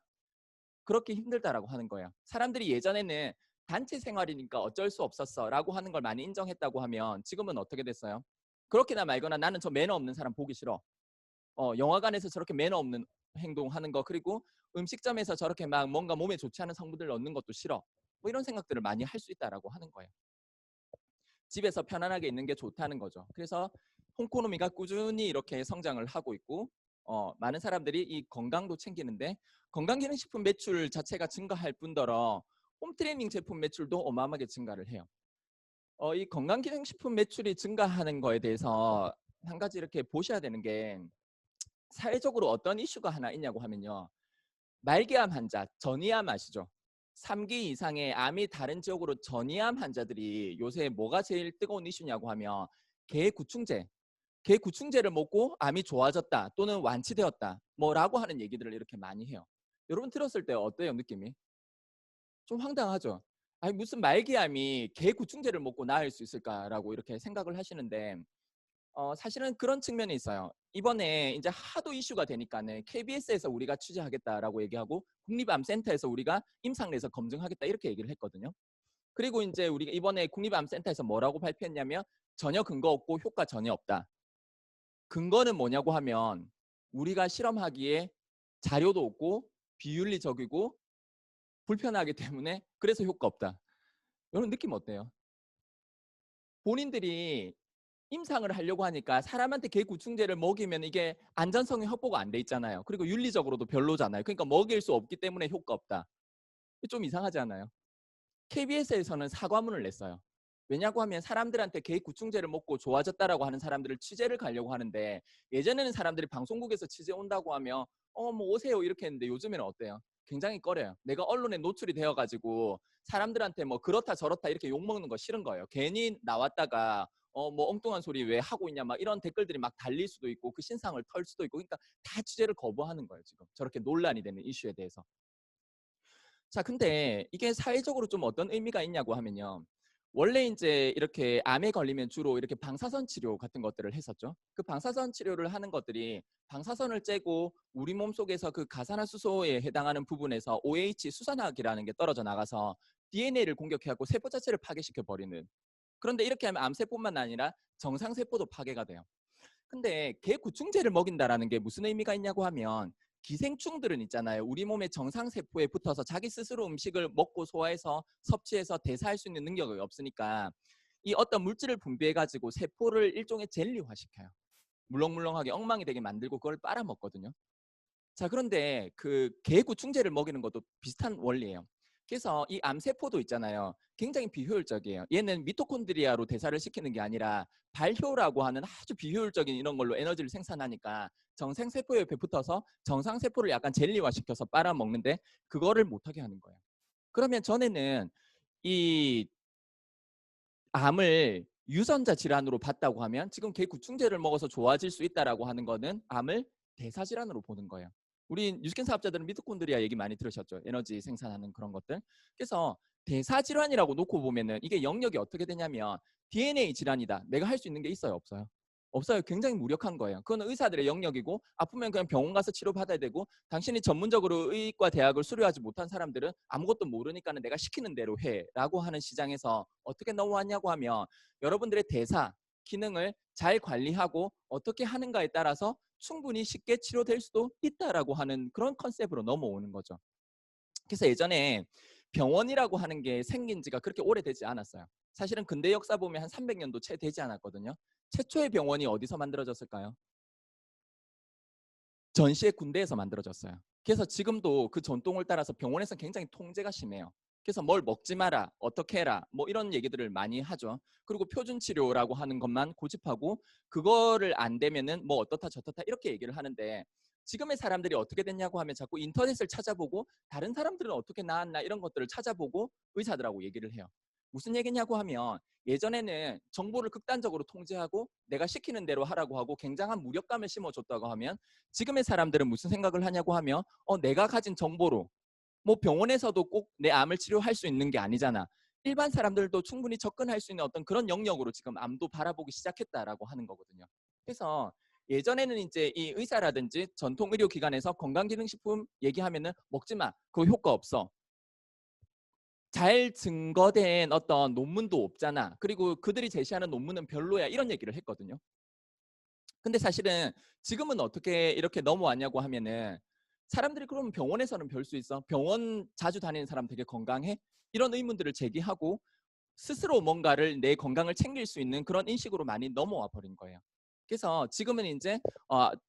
그렇게 힘들다라고 하는 거예요. 사람들이 예전에는 단체 생활이니까 어쩔 수 없었어 라고 하는 걸 많이 인정했다고 하면, 지금은 어떻게 됐어요? 그렇게나 말거나 나는 저 매너 없는 사람 보기 싫어. 영화관에서 저렇게 매너 없는 행동하는 거, 그리고 음식점에서 저렇게 막 뭔가 몸에 좋지 않은 성분들 넣는 것도 싫어. 뭐 이런 생각들을 많이 할 수 있다라고 하는 거예요. 집에서 편안하게 있는 게 좋다는 거죠. 그래서 홍코노미가 꾸준히 이렇게 성장을 하고 있고, 많은 사람들이 이 건강도 챙기는데, 건강기능식품 매출 자체가 증가할 뿐더러 홈트레이닝 제품 매출도 어마어마하게 증가를 해요. 이 건강기능식품 매출이 증가하는 거에 대해서 한 가지 이렇게 보셔야 되는 게, 사회적으로 어떤 이슈가 하나 있냐고 하면요. 말기암 환자, 전이암 아시죠? 3기 이상의 암이 다른 지역으로 전이암 환자들이 요새 뭐가 제일 뜨거운 이슈냐고 하면, 개구충제. 개구충제를 먹고 암이 좋아졌다 또는 완치되었다 뭐라고 하는 얘기들을 이렇게 많이 해요. 여러분 들었을 때 어때요, 느낌이? 좀 황당하죠? 아니, 무슨 말기암이 개구충제를 먹고 나을 수 있을까라고 이렇게 생각을 하시는데, 사실은 그런 측면이 있어요. 이번에 이제 하도 이슈가 되니까는 KBS에서 우리가 취재하겠다라고 얘기하고 국립암센터에서 우리가 임상 내서 검증하겠다 이렇게 얘기를 했거든요. 그리고 이제 우리가 이번에 국립암센터에서 뭐라고 발표했냐면, 전혀 근거 없고 효과 전혀 없다. 근거는 뭐냐고 하면, 우리가 실험하기에 자료도 없고 비윤리적이고 불편하기 때문에 그래서 효과 없다. 이런 느낌 어때요? 본인들이 임상을 하려고 하니까 사람한테 개구충제를 먹이면 이게 안전성이 확보가 안 돼 있잖아요. 그리고 윤리적으로도 별로잖아요. 그러니까 먹일 수 없기 때문에 효과 없다. 좀 이상하지 않아요? KBS에서는 사과문을 냈어요. 왜냐고 하면 사람들한테 개구충제를 먹고 좋아졌다라고 하는 사람들을 취재를 가려고 하는데, 예전에는 사람들이 방송국에서 취재 온다고 하면 뭐 오세요 이렇게 했는데, 요즘에는 어때요? 굉장히 꺼려요. 내가 언론에 노출이 되어가지고 사람들한테 뭐 그렇다 저렇다 이렇게 욕먹는 거 싫은 거예요. 괜히 나왔다가 뭐 엉뚱한 소리 왜 하고 있냐 막 이런 댓글들이 막 달릴 수도 있고 그 신상을 털 수도 있고, 그러니까 다 취재를 거부하는 거예요. 지금 저렇게 논란이 되는 이슈에 대해서. 자, 근데 이게 사회적으로 좀 어떤 의미가 있냐고 하면요. 원래 이제 이렇게 암에 걸리면 주로 이렇게 방사선 치료 같은 것들을 했었죠. 그 방사선 치료를 하는 것들이 방사선을 쬐고 우리 몸 속에서 그 가산화수소에 해당하는 부분에서 OH 수산화기라는 게 떨어져 나가서 DNA를 공격해갖고 세포 자체를 파괴시켜 버리는. 그런데 이렇게 하면 암세포만 아니라 정상세포도 파괴가 돼요. 근데 개구충제를 먹인다라는 게 무슨 의미가 있냐고 하면, 기생충들은 있잖아요. 우리 몸의 정상세포에 붙어서 자기 스스로 음식을 먹고 소화해서 섭취해서 대사할 수 있는 능력이 없으니까 이 어떤 물질을 분비해가지고 세포를 일종의 젤리화시켜요. 물렁물렁하게 엉망이 되게 만들고 그걸 빨아먹거든요. 자, 그런데 그 개구충제를 먹이는 것도 비슷한 원리예요. 그래서 이 암세포도 있잖아요. 굉장히 비효율적이에요. 얘는 미토콘드리아로 대사를 시키는 게 아니라 발효라고 하는 아주 비효율적인 이런 걸로 에너지를 생산하니까 정상세포 옆에 붙어서 정상세포를 약간 젤리화시켜서 빨아먹는데, 그거를 못하게 하는 거예요. 그러면 전에는 이 암을 유전자 질환으로 봤다고 하면, 지금 개구충제를 먹어서 좋아질 수 있다라고 하는 거는 암을 대사 질환으로 보는 거예요. 우리 유스캔 사업자들은 미토콘드리아 얘기 많이 들으셨죠? 에너지 생산하는 그런 것들. 그래서 대사 질환이라고 놓고 보면은 이게 영역이 어떻게 되냐면, DNA 질환이다. 내가 할 수 있는 게 있어요, 없어요? 없어요. 굉장히 무력한 거예요. 그건 의사들의 영역이고, 아프면 그냥 병원 가서 치료받아야 되고, 당신이 전문적으로 의과 대학을 수료하지 못한 사람들은 아무것도 모르니까는 내가 시키는 대로 해라고 하는 시장에서 어떻게 넘어왔냐고 하면, 여러분들의 대사 기능을 잘 관리하고 어떻게 하는가에 따라서 충분히 쉽게 치료될 수도 있다라고 하는 그런 컨셉으로 넘어오는 거죠. 그래서 예전에 병원이라고 하는 게 생긴 지가 그렇게 오래되지 않았어요. 사실은 근대 역사 보면 한 300년도 채 되지 않았거든요. 최초의 병원이 어디서 만들어졌을까요? 전시의 군대에서 만들어졌어요. 그래서 지금도 그 전통을 따라서 병원에서 굉장히 통제가 심해요. 그래서 뭘 먹지 마라, 어떻게 해라, 뭐 이런 얘기들을 많이 하죠. 그리고 표준 치료라고 하는 것만 고집하고 그거를 안 되면은 뭐 어떻다 저떻다 이렇게 얘기를 하는데 지금의 사람들이 어떻게 됐냐고 하면 자꾸 인터넷을 찾아보고 다른 사람들은 어떻게 나았나 이런 것들을 찾아보고 의사들하고 얘기를 해요. 무슨 얘기냐고 하면 예전에는 정보를 극단적으로 통제하고 내가 시키는 대로 하라고 하고 굉장한 무력감을 심어줬다고 하면 지금의 사람들은 무슨 생각을 하냐고 하면 내가 가진 정보로 뭐 병원에서도 꼭 내 암을 치료할 수 있는 게 아니잖아. 일반 사람들도 충분히 접근할 수 있는 어떤 그런 영역으로 지금 암도 바라보기 시작했다라고 하는 거거든요. 그래서 예전에는 이제 이 의사라든지 전통 의료기관에서 건강기능식품 얘기하면은 먹지 마. 그거 효과 없어. 잘 증거된 어떤 논문도 없잖아. 그리고 그들이 제시하는 논문은 별로야. 이런 얘기를 했거든요. 근데 사실은 지금은 어떻게 이렇게 넘어왔냐고 하면은 사람들이 그러면 병원에서는 별 수 있어? 병원 자주 다니는 사람 되게 건강해? 이런 의문들을 제기하고 스스로 뭔가를 내 건강을 챙길 수 있는 그런 인식으로 많이 넘어와 버린 거예요. 그래서 지금은 이제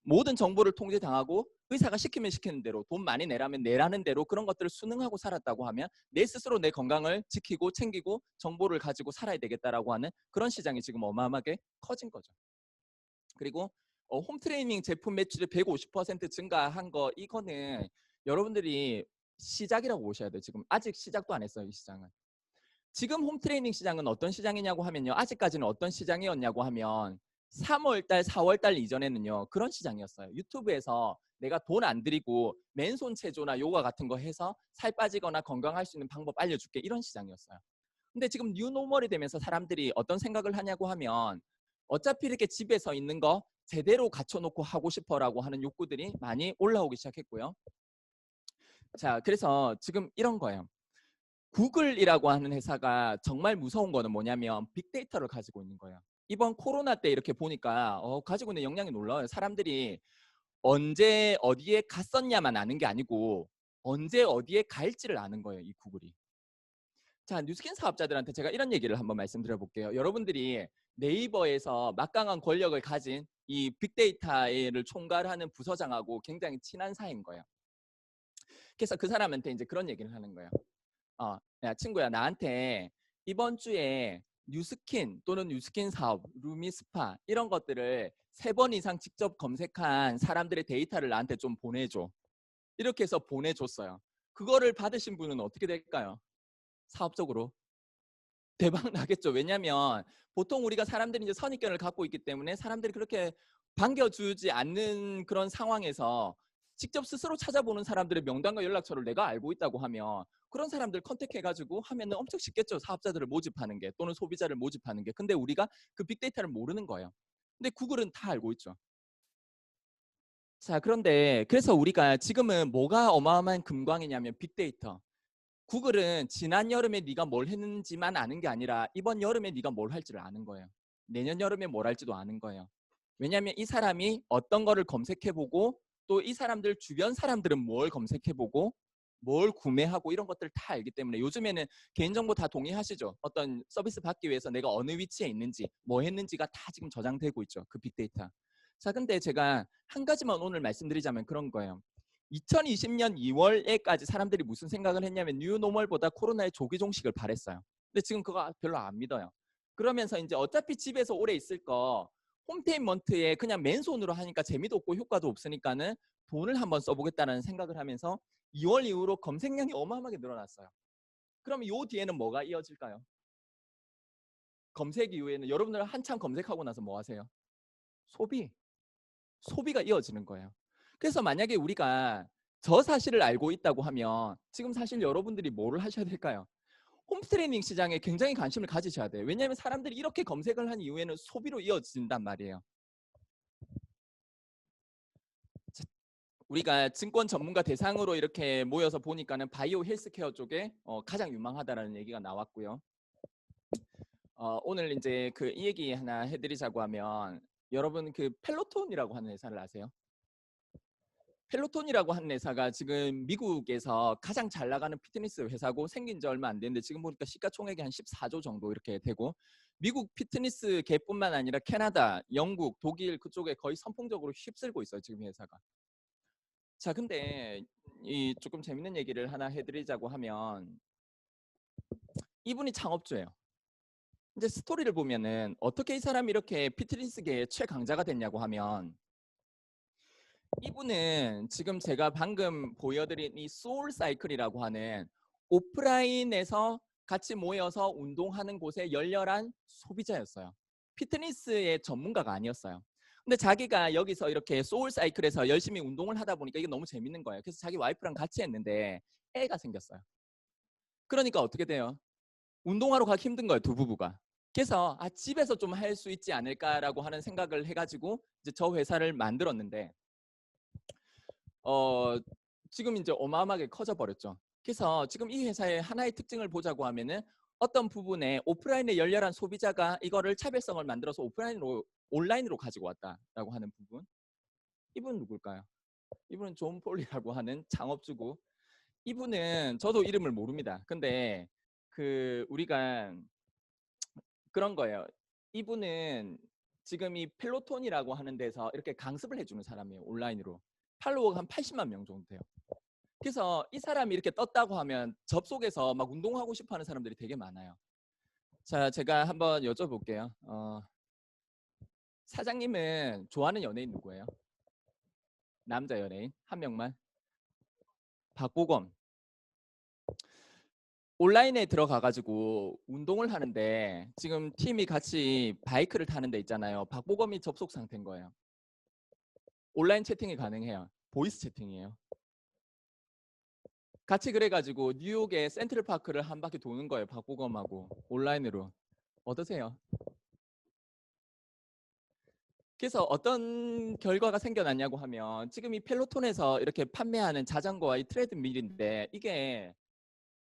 모든 정보를 통제당하고 의사가 시키면 시키는 대로 돈 많이 내라면 내라는 대로 그런 것들을 순응하고 살았다고 하면 내 스스로 내 건강을 지키고 챙기고 정보를 가지고 살아야 되겠다라고 하는 그런 시장이 지금 어마어마하게 커진 거죠. 그리고 홈트레이닝 제품 매출이 150% 증가한 거 이거는 여러분들이 시작이라고 보셔야 돼요. 지금 아직 시작도 안 했어요. 이 시장은. 지금 홈트레이닝 시장은 어떤 시장이냐고 하면요. 아직까지는 어떤 시장이었냐고 하면 3월달, 4월달 이전에는요. 그런 시장이었어요. 유튜브에서 내가 돈 안 들이고 맨손 체조나 요가 같은 거 해서 살 빠지거나 건강할 수 있는 방법 알려줄게. 이런 시장이었어요. 근데 지금 뉴노멀이 되면서 사람들이 어떤 생각을 하냐고 하면 어차피 이렇게 집에서 있는 거 제대로 갖춰놓고 하고 싶어라고 하는 욕구들이 많이 올라오기 시작했고요. 자, 그래서 지금 이런 거예요. 구글이라고 하는 회사가 정말 무서운 거는 뭐냐면 빅데이터를 가지고 있는 거예요. 이번 코로나 때 이렇게 보니까 가지고 있는 역량이 놀라워요. 사람들이 언제 어디에 갔었냐만 아는 게 아니고 언제 어디에 갈지를 아는 거예요. 이 구글이. 자, 뉴스킨 사업자들한테 제가 이런 얘기를 한번 말씀드려 볼게요. 여러분들이 네이버에서 막강한 권력을 가진 이 빅데이터를 총괄하는 부서장하고 굉장히 친한 사이인 거예요. 그래서 그 사람한테 이제 그런 얘기를 하는 거예요. 야 친구야, 나한테 이번 주에 뉴스킨 또는 뉴스킨 사업, 루미스파 이런 것들을 3번 이상 직접 검색한 사람들의 데이터를 나한테 좀 보내줘. 이렇게 해서 보내줬어요. 그거를 받으신 분은 어떻게 될까요? 사업적으로 대박 나겠죠. 왜냐하면 보통 우리가 사람들이 이제 선입견을 갖고 있기 때문에 사람들이 그렇게 반겨주지 않는 그런 상황에서 직접 스스로 찾아보는 사람들의 명단과 연락처를 내가 알고 있다고 하면 그런 사람들 컨택해가지고 하면은 엄청 쉽겠죠. 사업자들을 모집하는 게 또는 소비자를 모집하는 게. 근데 우리가 그 빅데이터를 모르는 거예요. 근데 구글은 다 알고 있죠. 자, 그런데 그래서 우리가 지금은 뭐가 어마어마한 금광이냐면 빅데이터. 구글은 지난 여름에 네가 뭘 했는지만 아는 게 아니라 이번 여름에 네가 뭘 할지를 아는 거예요. 내년 여름에 뭘 할지도 아는 거예요. 왜냐하면 이 사람이 어떤 거를 검색해보고 또 이 사람들 주변 사람들은 뭘 검색해보고 뭘 구매하고 이런 것들을 다 알기 때문에 요즘에는 개인정보 다 동의하시죠? 어떤 서비스 받기 위해서 내가 어느 위치에 있는지 뭐 했는지가 다 지금 저장되고 있죠. 그 빅데이터. 자, 근데 제가 한 가지만 오늘 말씀드리자면 그런 거예요. 2020년 2월에까지 사람들이 무슨 생각을 했냐면 뉴노멀보다 코로나의 조기 종식을 바랬어요. 근데 지금 그거 별로 안 믿어요. 그러면서 이제 어차피 집에서 오래 있을 거 홈테인먼트에 그냥 맨손으로 하니까 재미도 없고 효과도 없으니까는 돈을 한번 써보겠다는 생각을 하면서 2월 이후로 검색량이 어마어마하게 늘어났어요. 그럼 요 뒤에는 뭐가 이어질까요? 검색 이후에는 여러분들 한참 검색하고 나서 뭐 하세요? 소비. 소비가 이어지는 거예요. 그래서 만약에 우리가 저 사실을 알고 있다고 하면 지금 사실 여러분들이 뭐를 하셔야 될까요? 홈트레이닝 시장에 굉장히 관심을 가지셔야 돼요. 왜냐하면 사람들이 이렇게 검색을 한 이후에는 소비로 이어진단 말이에요. 우리가 증권 전문가 대상으로 이렇게 모여서 보니까는 바이오 헬스케어 쪽에 가장 유망하다라는 얘기가 나왔고요. 오늘 이제 그 이 얘기 하나 해드리자고 하면 여러분 그 펠로톤이라고 하는 회사를 아세요? 펠로톤이라고 하는 회사가 지금 미국에서 가장 잘 나가는 피트니스 회사고 생긴 지 얼마 안 됐는데 지금 보니까 시가총액이 한 14조 정도 이렇게 되고 미국 피트니스 계뿐만 아니라 캐나다, 영국, 독일 그쪽에 거의 선풍적으로 휩쓸고 있어요. 지금 이 회사가. 자, 근데 이 조금 재밌는 얘기를 하나 해드리자고 하면 이분이 창업주예요. 이제 스토리를 보면은 어떻게 이 사람이 이렇게 피트니스계의 최강자가 됐냐고 하면 이분은 지금 제가 방금 보여드린 이 소울 사이클이라고 하는 오프라인에서 같이 모여서 운동하는 곳에 열렬한 소비자였어요. 피트니스의 전문가가 아니었어요. 근데 자기가 여기서 이렇게 소울 사이클에서 열심히 운동을 하다 보니까 이게 너무 재밌는 거예요. 그래서 자기 와이프랑 같이 했는데 애가 생겼어요. 그러니까 어떻게 돼요? 운동하러 가기 힘든 거예요, 두 부부가. 그래서 집에서 좀 할 수 있지 않을까라고 하는 생각을 해가지고 이제 저 회사를 만들었는데 지금 이제 어마어마하게 커져 버렸죠. 그래서 지금 이 회사의 하나의 특징을 보자고 하면은 어떤 부분에 오프라인의 열렬한 소비자가 이거를 차별성을 만들어서 온라인으로 가지고 왔다라고 하는 부분. 이분은 누굴까요? 이분은 존 폴이라고 하는 창업주고 이분은 저도 이름을 모릅니다. 근데 우리가 그런 거예요. 이분은 지금 이 펠로톤이라고 하는 데서 이렇게 강습을 해주는 사람이에요. 온라인으로. 팔로워가 한 80만 명 정도 돼요. 그래서 이 사람이 이렇게 떴다고 하면 접속해서 막 운동하고 싶어 하는 사람들이 되게 많아요. 자, 제가 한번 여쭤볼게요. 사장님은 좋아하는 연예인 누구예요? 남자 연예인 한 명만. 박보검. 온라인에 들어가가지고 운동을 하는데 지금 팀이 같이 바이크를 타는 데 있잖아요. 박보검이 접속 상태인 거예요. 온라인 채팅이 가능해요. 보이스 채팅이에요. 같이 그래가지고 뉴욕의 센트럴파크를 한 바퀴 도는 거예요. 박보검하고 온라인으로. 어떠세요? 그래서 어떤 결과가 생겨났냐고 하면 지금 이 펠로톤에서 이렇게 판매하는 자전거와 이 트레드밀인데 이게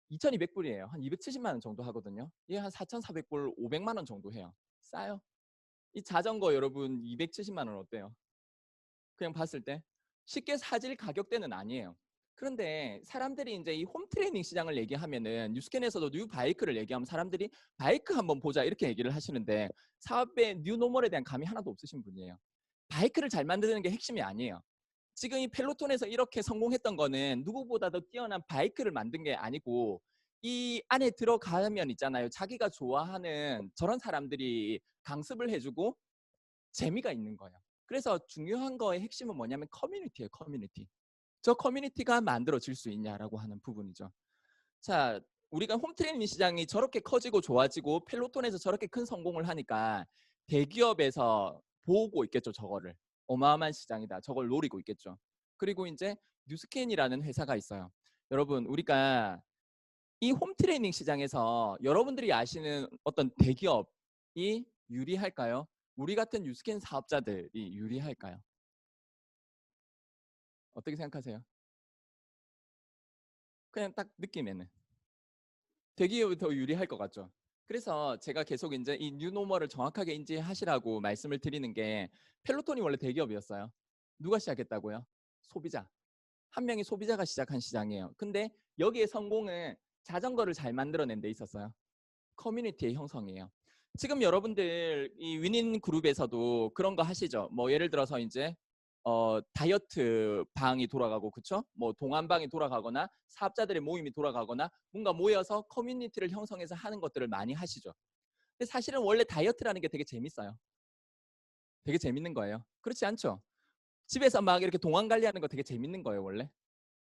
2,200불이에요. 한 270만 원 정도 하거든요. 이게 한 4,400불, 500만 원 정도 해요. 싸요. 이 자전거 여러분 270만 원 어때요? 그냥 봤을 때 쉽게 사질 가격대는 아니에요. 그런데 사람들이 이제 이 홈트레이닝 시장을 얘기하면은 뉴스캔에서도 뉴 바이크를 얘기하면 사람들이 바이크 한번 보자 이렇게 얘기를 하시는데 사업의 뉴노멀에 대한 감이 하나도 없으신 분이에요. 바이크를 잘 만드는 게 핵심이 아니에요. 지금 이 펠로톤에서 이렇게 성공했던 거는 누구보다도 뛰어난 바이크를 만든 게 아니고 이 안에 들어가면 있잖아요. 자기가 좋아하는 저런 사람들이 강습을 해주고 재미가 있는 거예요. 그래서 중요한 거의 핵심은 뭐냐면 커뮤니티예요. 커뮤니티. 저 커뮤니티가 만들어질 수 있냐라고 하는 부분이죠. 자, 우리가 홈트레이닝 시장이 저렇게 커지고 좋아지고 펠로톤에서 저렇게 큰 성공을 하니까 대기업에서 보고 있겠죠. 저거를. 어마어마한 시장이다. 저걸 노리고 있겠죠. 그리고 이제 뉴스캔이라는 회사가 있어요. 여러분 우리가 이 홈트레이닝 시장에서 여러분들이 아시는 어떤 대기업이 유리할까요? 우리 같은 뉴스캔 사업자들이 유리할까요? 어떻게 생각하세요? 그냥 딱 느낌에는 대기업이 더 유리할 것 같죠. 그래서 제가 계속 이제 이 뉴노멀을 정확하게 인지하시라고 말씀을 드리는 게 펠로톤이 원래 대기업이었어요. 누가 시작했다고요? 소비자. 한 명의 소비자가 시작한 시장이에요. 근데 여기에 성공은 자전거를 잘 만들어낸 데 있었어요. 커뮤니티의 형성이에요. 지금 여러분들 이 위닌 그룹에서도 그런 거 하시죠. 뭐 예를 들어서 이제 다이어트 방이 돌아가고 그쵸? 뭐 동안방이 돌아가거나 사업자들의 모임이 돌아가거나 뭔가 모여서 커뮤니티를 형성해서 하는 것들을 많이 하시죠. 근데 사실은 원래 다이어트라는 게 되게 재밌어요. 되게 재밌는 거예요. 그렇지 않죠? 집에서 막 이렇게 동안 관리하는 거 되게 재밌는 거예요, 원래.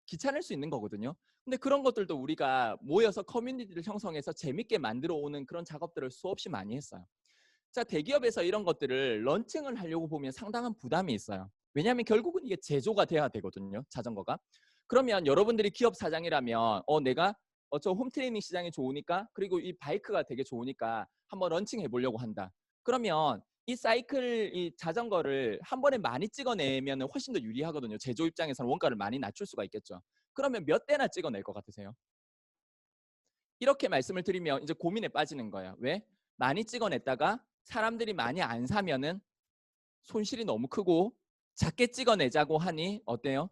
귀찮을 수 있는 거거든요. 근데 그런 것들도 우리가 모여서 커뮤니티를 형성해서 재밌게 만들어 오는 그런 작업들을 수없이 많이 했어요. 자, 대기업에서 이런 것들을 런칭을 하려고 보면 상당한 부담이 있어요. 왜냐하면 결국은 이게 제조가 돼야 되거든요. 자전거가. 그러면 여러분들이 기업 사장이라면 내가 저 홈트레이닝 시장이 좋으니까 그리고 이 바이크가 되게 좋으니까 한번 런칭해 보려고 한다. 그러면 이 사이클 이 자전거를 한 번에 많이 찍어내면 훨씬 더 유리하거든요. 제조 입장에서는 원가를 많이 낮출 수가 있겠죠. 그러면 몇 대나 찍어낼 것 같으세요? 이렇게 말씀을 드리면 이제 고민에 빠지는 거예요. 왜? 많이 찍어냈다가 사람들이 많이 안 사면은 손실이 너무 크고 작게 찍어내자고 하니 어때요?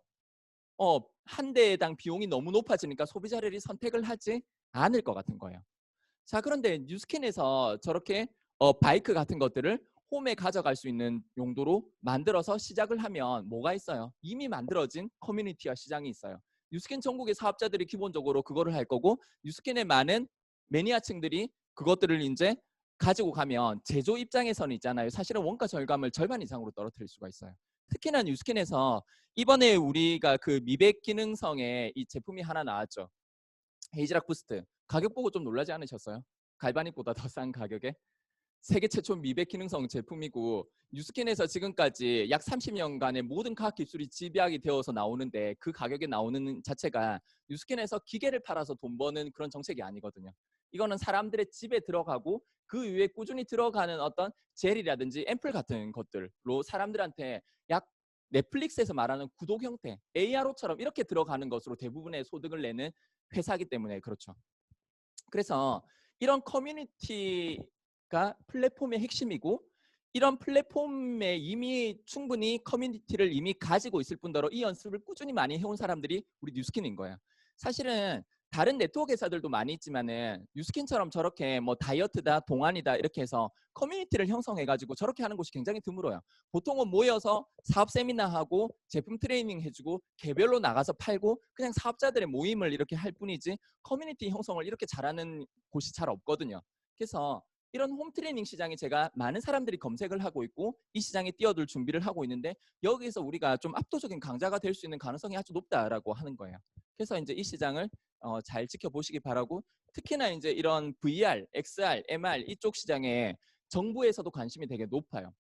한 대당 비용이 너무 높아지니까 소비자들이 선택을 하지 않을 것 같은 거예요. 자, 그런데 뉴스캔에서 저렇게 바이크 같은 것들을 홈에 가져갈 수 있는 용도로 만들어서 시작을 하면 뭐가 있어요? 이미 만들어진 커뮤니티와 시장이 있어요. 뉴스캔 전국의 사업자들이 기본적으로 그거를 할 거고 뉴스캔의 많은 매니아층들이 그것들을 이제 가지고 가면 제조 입장에서는 있잖아요. 사실은 원가 절감을 절반 이상으로 떨어뜨릴 수가 있어요. 특히나 뉴스캔에서 이번에 우리가 그 미백 기능성의 이 제품이 하나 나왔죠. 헤이즈락 부스트. 가격 보고 좀 놀라지 않으셨어요? 갈바닉보다 더 싼 가격에? 세계 최초 미백 기능성 제품이고 뉴스캔에서 지금까지 약 30년간의 모든 과학 기술이 집약이 되어서 나오는데 그 가격에 나오는 자체가 뉴스캔에서 기계를 팔아서 돈 버는 그런 정책이 아니거든요. 이거는 사람들의 집에 들어가고 그 위에 꾸준히 들어가는 어떤 젤이라든지 앰플 같은 것들로 사람들한테 약 넷플릭스에서 말하는 구독 형태, ARO처럼 이렇게 들어가는 것으로 대부분의 소득을 내는 회사이기 때문에 그렇죠. 그래서 이런 커뮤니티가 플랫폼의 핵심이고 이런 플랫폼에 이미 충분히 커뮤니티를 이미 가지고 있을 뿐더러 이 연습을 꾸준히 많이 해온 사람들이 우리 뉴스킨인 거예요. 사실은 다른 네트워크 회사들도 많이 있지만은 뉴스킨처럼 저렇게 뭐 다이어트다, 동안이다 이렇게 해서 커뮤니티를 형성해가지고 저렇게 하는 곳이 굉장히 드물어요. 보통은 모여서 사업 세미나 하고 제품 트레이닝 해주고 개별로 나가서 팔고 그냥 사업자들의 모임을 이렇게 할 뿐이지 커뮤니티 형성을 이렇게 잘하는 곳이 잘 없거든요. 그래서 이런 홈 트레이닝 시장에 제가 많은 사람들이 검색을 하고 있고 이 시장에 뛰어들 준비를 하고 있는데 여기서 우리가 좀 압도적인 강자가 될 수 있는 가능성이 아주 높다라고 하는 거예요. 그래서 이제 이 시장을 잘 지켜보시기 바라고 특히나 이제 이런 VR, XR, MR 이쪽 시장에 정부에서도 관심이 되게 높아요.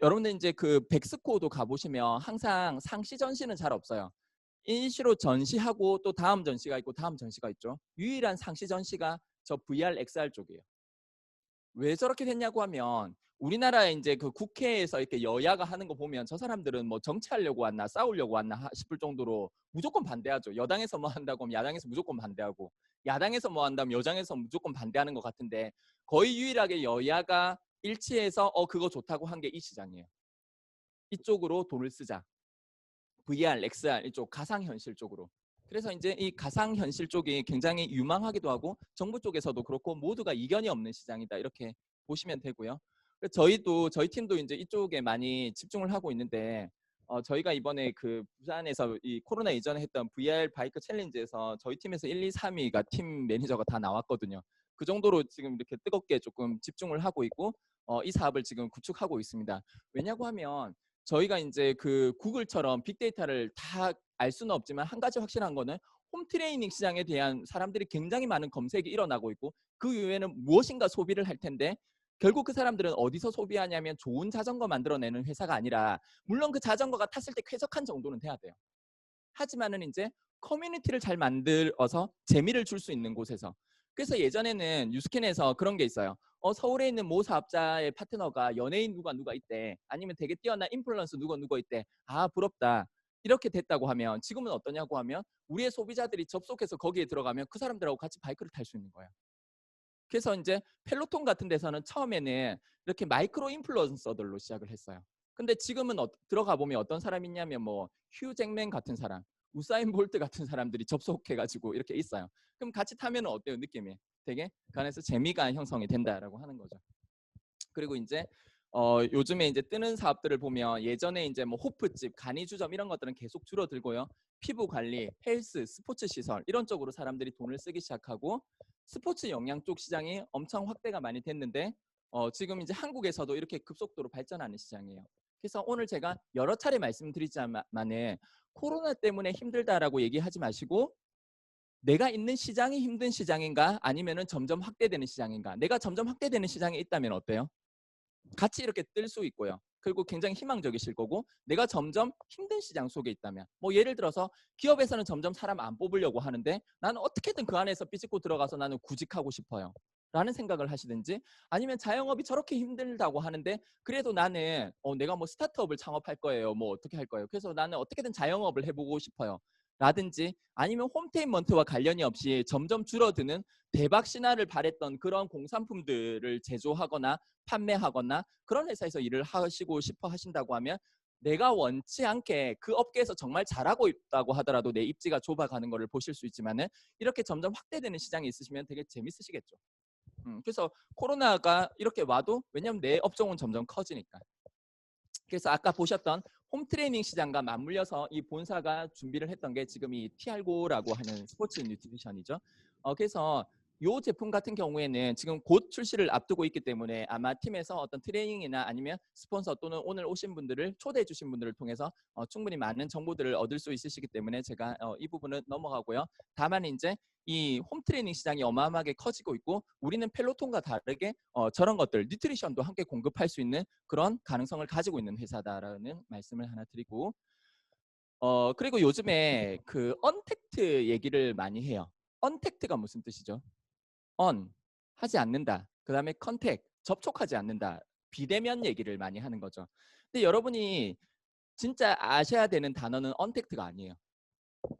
여러분들 이제 그 백스코도 가보시면 항상 상시 전시는 잘 없어요. 일시로 전시하고 또 다음 전시가 있고 다음 전시가 있죠. 유일한 상시 전시가 저 VR, XR 쪽이에요. 왜 저렇게 됐냐고 하면 우리나라에 이제 그 국회에서 이렇게 여야가 하는 거 보면 저 사람들은 뭐 정치하려고 왔나 싸우려고 왔나 싶을 정도로 무조건 반대하죠. 여당에서 뭐 한다고 하면 야당에서 무조건 반대하고 야당에서 뭐 한다면 여당에서 무조건 반대하는 것 같은데 거의 유일하게 여야가 일치해서 그거 좋다고 한 게 이 시장이에요. 이쪽으로 돈을 쓰자. VR, XR 이쪽 가상현실 쪽으로. 그래서 이제 이 가상현실 쪽이 굉장히 유망하기도 하고 정부 쪽에서도 그렇고 모두가 이견이 없는 시장이다 이렇게 보시면 되고요. 저희 팀도 이제 이쪽에 많이 집중을 하고 있는데 저희가 이번에 그 부산에서 이 코로나 이전에 했던 VR 바이크 챌린지에서 저희 팀에서 1, 2, 3위가 팀 매니저가 다 나왔거든요. 그 정도로 지금 이렇게 뜨겁게 조금 집중을 하고 있고 이 사업을 지금 구축하고 있습니다. 왜냐고 하면 저희가 이제 그 구글처럼 빅데이터를 다 알 수는 없지만 한 가지 확실한 거는 홈 트레이닝 시장에 대한 사람들이 굉장히 많은 검색이 일어나고 있고 그 이후에는 무엇인가 소비를 할 텐데 결국 그 사람들은 어디서 소비하냐면 좋은 자전거 만들어내는 회사가 아니라 물론 그 자전거가 탔을 때 쾌적한 정도는 돼야 돼요. 하지만은 이제 커뮤니티를 잘 만들어서 재미를 줄 수 있는 곳에서 그래서 예전에는 뉴스캔에서 그런 게 있어요. 서울에 있는 모 사업자의 파트너가 연예인 누가 있대. 아니면 되게 뛰어난 인플루언서 누가 있대. 아 부럽다. 이렇게 됐다고 하면 지금은 어떠냐고 하면 우리의 소비자들이 접속해서 거기에 들어가면 그 사람들하고 같이 바이크를 탈 수 있는 거예요. 그래서 이제 펠로톤 같은 데서는 처음에는 이렇게 마이크로 인플루언서들로 시작을 했어요. 근데 지금은 들어가 보면 어떤 사람이 있냐면 뭐 휴 잭맨 같은 사람, 우사인 볼트 같은 사람들이 접속해가지고 이렇게 있어요. 그럼 같이 타면 어때요? 느낌이 되게 그 안에서 재미가 형성이 된다라고 하는 거죠. 그리고 이제 요즘에 이제 뜨는 사업들을 보면 예전에 이제 뭐 호프집, 간이주점 이런 것들은 계속 줄어들고요. 피부 관리, 헬스, 스포츠 시설 이런 쪽으로 사람들이 돈을 쓰기 시작하고 스포츠 영양 쪽 시장이 엄청 확대가 많이 됐는데 지금 이제 한국에서도 이렇게 급속도로 발전하는 시장이에요. 그래서 오늘 제가 여러 차례 말씀드리지만은 코로나 때문에 힘들다라고 얘기하지 마시고 내가 있는 시장이 힘든 시장인가 아니면은 점점 확대되는 시장인가. 내가 점점 확대되는 시장에 있다면 어때요? 같이 이렇게 뜰 수 있고요. 그리고 굉장히 희망적이실 거고 내가 점점 힘든 시장 속에 있다면 뭐 예를 들어서 기업에서는 점점 사람 안 뽑으려고 하는데 나는 어떻게든 그 안에서 삐집고 들어가서 나는 구직하고 싶어요. 라는 생각을 하시든지 아니면 자영업이 저렇게 힘들다고 하는데 그래도 나는 내가 뭐 스타트업을 창업할 거예요. 뭐 어떻게 할 거예요. 그래서 나는 어떻게든 자영업을 해보고 싶어요. 라든지 아니면 홈테인먼트와 관련이 없이 점점 줄어드는 대박 신화를 바랬던 그런 공산품들을 제조하거나 판매하거나 그런 회사에서 일을 하시고 싶어 하신다고 하면 내가 원치 않게 그 업계에서 정말 잘하고 있다고 하더라도 내 입지가 좁아가는 것을 보실 수 있지만은 이렇게 점점 확대되는 시장이 있으시면 되게 재밌으시겠죠. 그래서 코로나가 이렇게 와도 왜냐하면 내 업종은 점점 커지니까. 그래서 아까 보셨던 홈트레이닝 시장과 맞물려서 이 본사가 준비를 했던 게 지금 이 티알고라고 하는 스포츠 뉴트리션이죠. 그래서 이 제품 같은 경우에는 지금 곧 출시를 앞두고 있기 때문에 아마 팀에서 어떤 트레이닝이나 아니면 스폰서 또는 오늘 오신 분들을 초대해 주신 분들을 통해서 충분히 많은 정보들을 얻을 수 있으시기 때문에 제가 이 부분은 넘어가고요. 다만 이제 이 홈트레이닝 시장이 어마어마하게 커지고 있고 우리는 펠로톤과 다르게 저런 것들 뉴트리션도 함께 공급할 수 있는 그런 가능성을 가지고 있는 회사다라는 말씀을 하나 드리고 그리고 요즘에 그 언택트 얘기를 많이 해요. 언택트가 무슨 뜻이죠? on 하지 않는다. 그다음에 컨택 접촉하지 않는다. 비대면 얘기를 많이 하는 거죠. 근데 여러분이 진짜 아셔야 되는 단어는 언택트가 아니에요.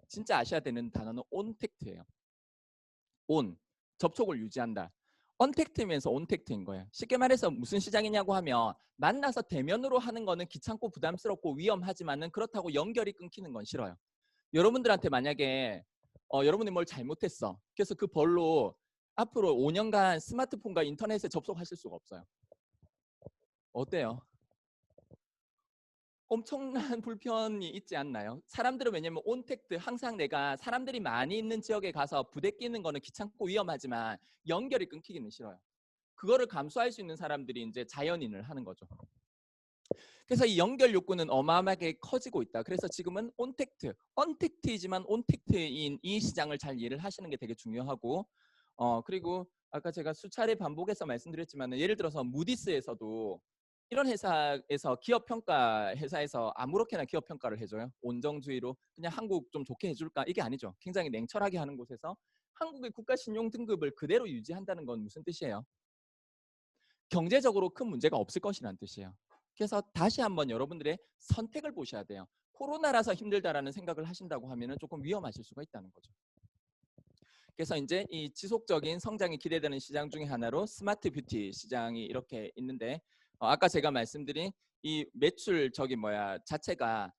진짜 아셔야 되는 단어는 온택트예요. 온 접촉을 유지한다. 언택트면서 온택트인 거예요. 쉽게 말해서 무슨 시장이냐고 하면 만나서 대면으로 하는 거는 귀찮고 부담스럽고 위험하지만은 그렇다고 연결이 끊기는 건 싫어요. 여러분들한테 만약에 여러분이 뭘 잘못했어. 그래서 그 벌로 앞으로 5년간 스마트폰과 인터넷에 접속하실 수가 없어요. 어때요? 엄청난 불편이 있지 않나요? 사람들은 왜냐면 온택트 항상 내가 사람들이 많이 있는 지역에 가서 부대 끼는 거는 귀찮고 위험하지만 연결이 끊기기는 싫어요. 그거를 감수할 수 있는 사람들이 이제 자연인을 하는 거죠. 그래서 이 연결 욕구는 어마어마하게 커지고 있다. 그래서 지금은 온택트, 언택트이지만 온택트인 이 시장을 잘 이해를 하시는 게 되게 중요하고 그리고 아까 제가 수차례 반복해서 말씀드렸지만 예를 들어서 무디스에서도 이런 회사에서 기업 평가 회사에서 아무렇게나 기업 평가를 해줘요. 온정주의로 그냥 한국 좀 좋게 해줄까? 이게 아니죠. 굉장히 냉철하게 하는 곳에서 한국의 국가 신용 등급을 그대로 유지한다는 건 무슨 뜻이에요? 경제적으로 큰 문제가 없을 것이라는 뜻이에요. 그래서 다시 한번 여러분들의 선택을 보셔야 돼요. 코로나라서 힘들다라는 생각을 하신다고 하면은 조금 위험하실 수가 있다는 거죠. 그래서 이제 이 지속적인 성장이 기대되는 시장 중에 하나로 스마트 뷰티 시장이 이렇게 있는데 아까 제가 말씀드린 이 매출 자체가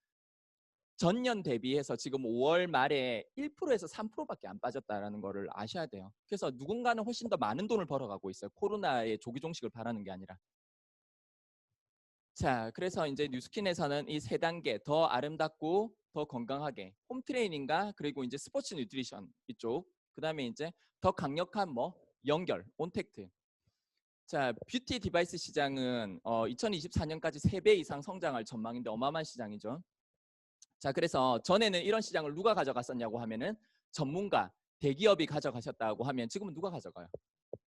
전년 대비해서 지금 5월 말에 1%에서 3%밖에 안 빠졌다라는 거를 아셔야 돼요. 그래서 누군가는 훨씬 더 많은 돈을 벌어가고 있어요. 코로나의 조기 종식을 바라는 게 아니라. 자, 그래서 이제 뉴스킨에서는 이 세 단계 더 아름답고 더 건강하게 홈트레이닝과 그리고 이제 스포츠 뉴트리션 이쪽 그다음에 이제 더 강력한 연결 온택트. 자, 뷰티 디바이스 시장은 2024년까지 3배 이상 성장할 전망인데 어마어마한 시장이죠. 자, 그래서 전에는 이런 시장을 누가 가져갔었냐고 하면은 전문가, 대기업이 가져가셨다고 하면 지금은 누가 가져가요?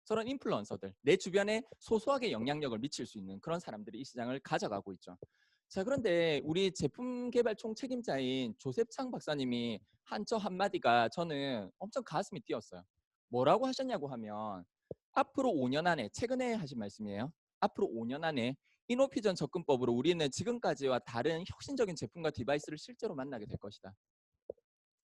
저런 인플루언서들, 내 주변에 소소하게 영향력을 미칠 수 있는 그런 사람들이 이 시장을 가져가고 있죠. 자, 그런데 우리 제품 개발 총 책임자인 조셉창 박사님이 한 저 한마디가 저는 엄청 가슴이 뛰었어요. 뭐라고 하셨냐고 하면 앞으로 5년 안에 최근에 하신 말씀이에요. 앞으로 5년 안에 이노피전 접근법으로 우리는 지금까지와 다른 혁신적인 제품과 디바이스를 실제로 만나게 될 것이다.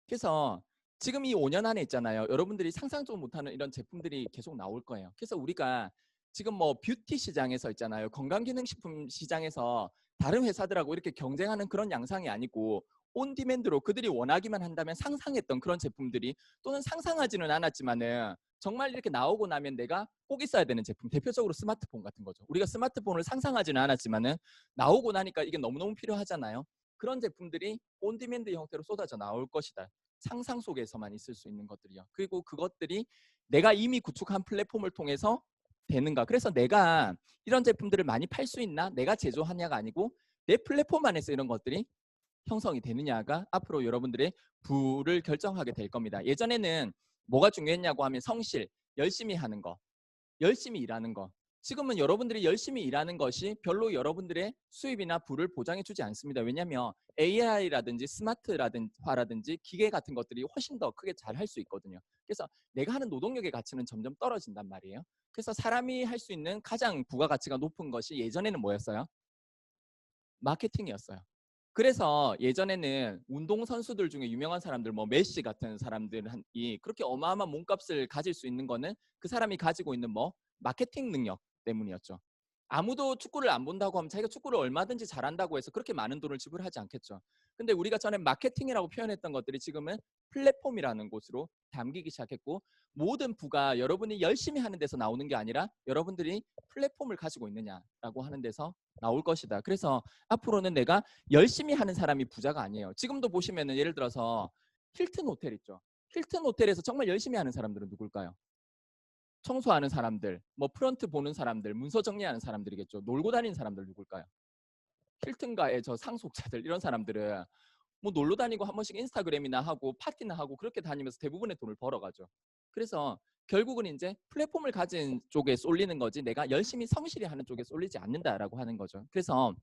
그래서 지금 이 5년 안에 있잖아요. 여러분들이 상상도 못하는 이런 제품들이 계속 나올 거예요. 그래서 우리가 지금 뷰티 시장에서 있잖아요. 건강기능식품 시장에서 다른 회사들하고 이렇게 경쟁하는 그런 양상이 아니고 온디맨드로 그들이 원하기만 한다면 상상했던 그런 제품들이 또는 상상하지는 않았지만은 정말 이렇게 나오고 나면 내가 꼭 있어야 되는 제품, 대표적으로 스마트폰 같은 거죠. 우리가 스마트폰을 상상하지는 않았지만은 나오고 나니까 이게 너무너무 필요하잖아요. 그런 제품들이 온디맨드 형태로 쏟아져 나올 것이다. 상상 속에서만 있을 수 있는 것들이요. 그리고 그것들이 내가 이미 구축한 플랫폼을 통해서 되는가. 그래서 내가 이런 제품들을 많이 팔 수 있나? 내가 제조하냐가 아니고 내 플랫폼 안에서 이런 것들이 형성이 되느냐가 앞으로 여러분들의 부를 결정하게 될 겁니다. 예전에는 뭐가 중요했냐고 하면 성실, 열심히 하는 거, 열심히 일하는 거. 지금은 여러분들이 열심히 일하는 것이 별로 여러분들의 수입이나 부를 보장해 주지 않습니다. 왜냐하면 AI라든지 스마트화라든지 기계 같은 것들이 훨씬 더 크게 잘 할 수 있거든요. 그래서 내가 하는 노동력의 가치는 점점 떨어진단 말이에요. 그래서 사람이 할 수 있는 가장 부가가치가 높은 것이 예전에는 뭐였어요? 마케팅이었어요. 그래서 예전에는 운동선수들 중에 유명한 사람들 메시 같은 사람들이 그렇게 어마어마한 몸값을 가질 수 있는 거는 그 사람이 가지고 있는 마케팅 능력 때문이었죠. 아무도 축구를 안 본다고 하면 자기가 축구를 얼마든지 잘한다고 해서 그렇게 많은 돈을 지불하지 않겠죠. 근데 우리가 전에 마케팅이라고 표현했던 것들이 지금은 플랫폼이라는 곳으로 담기기 시작했고, 모든 부가 여러분이 열심히 하는 데서 나오는 게 아니라 여러분들이 플랫폼을 가지고 있느냐라고 하는 데서 나올 것이다. 그래서 앞으로는 내가 열심히 하는 사람이 부자가 아니에요. 지금도 보시면은 예를 들어서 힐튼 호텔 있죠. 힐튼 호텔에서 정말 열심히 하는 사람들은 누굴까요? 청소하는 사람들, 뭐 프런트 보는 사람들, 문서 정리하는 사람들이겠죠. 놀고 다니는 사람들 누굴까요? 힐튼가의 저 상속자들, 이런 사람들은 뭐 놀러 다니고 한 번씩 인스타그램이나 하고 파티나 하고 그렇게 다니면서 대부분의 돈을 벌어가죠. 그래서 결국은 이제 플랫폼을 가진 쪽에 쏠리는 거지, 내가 열심히 성실히 하는 쪽에 쏠리지 않는다라고 하는 거죠. 그래서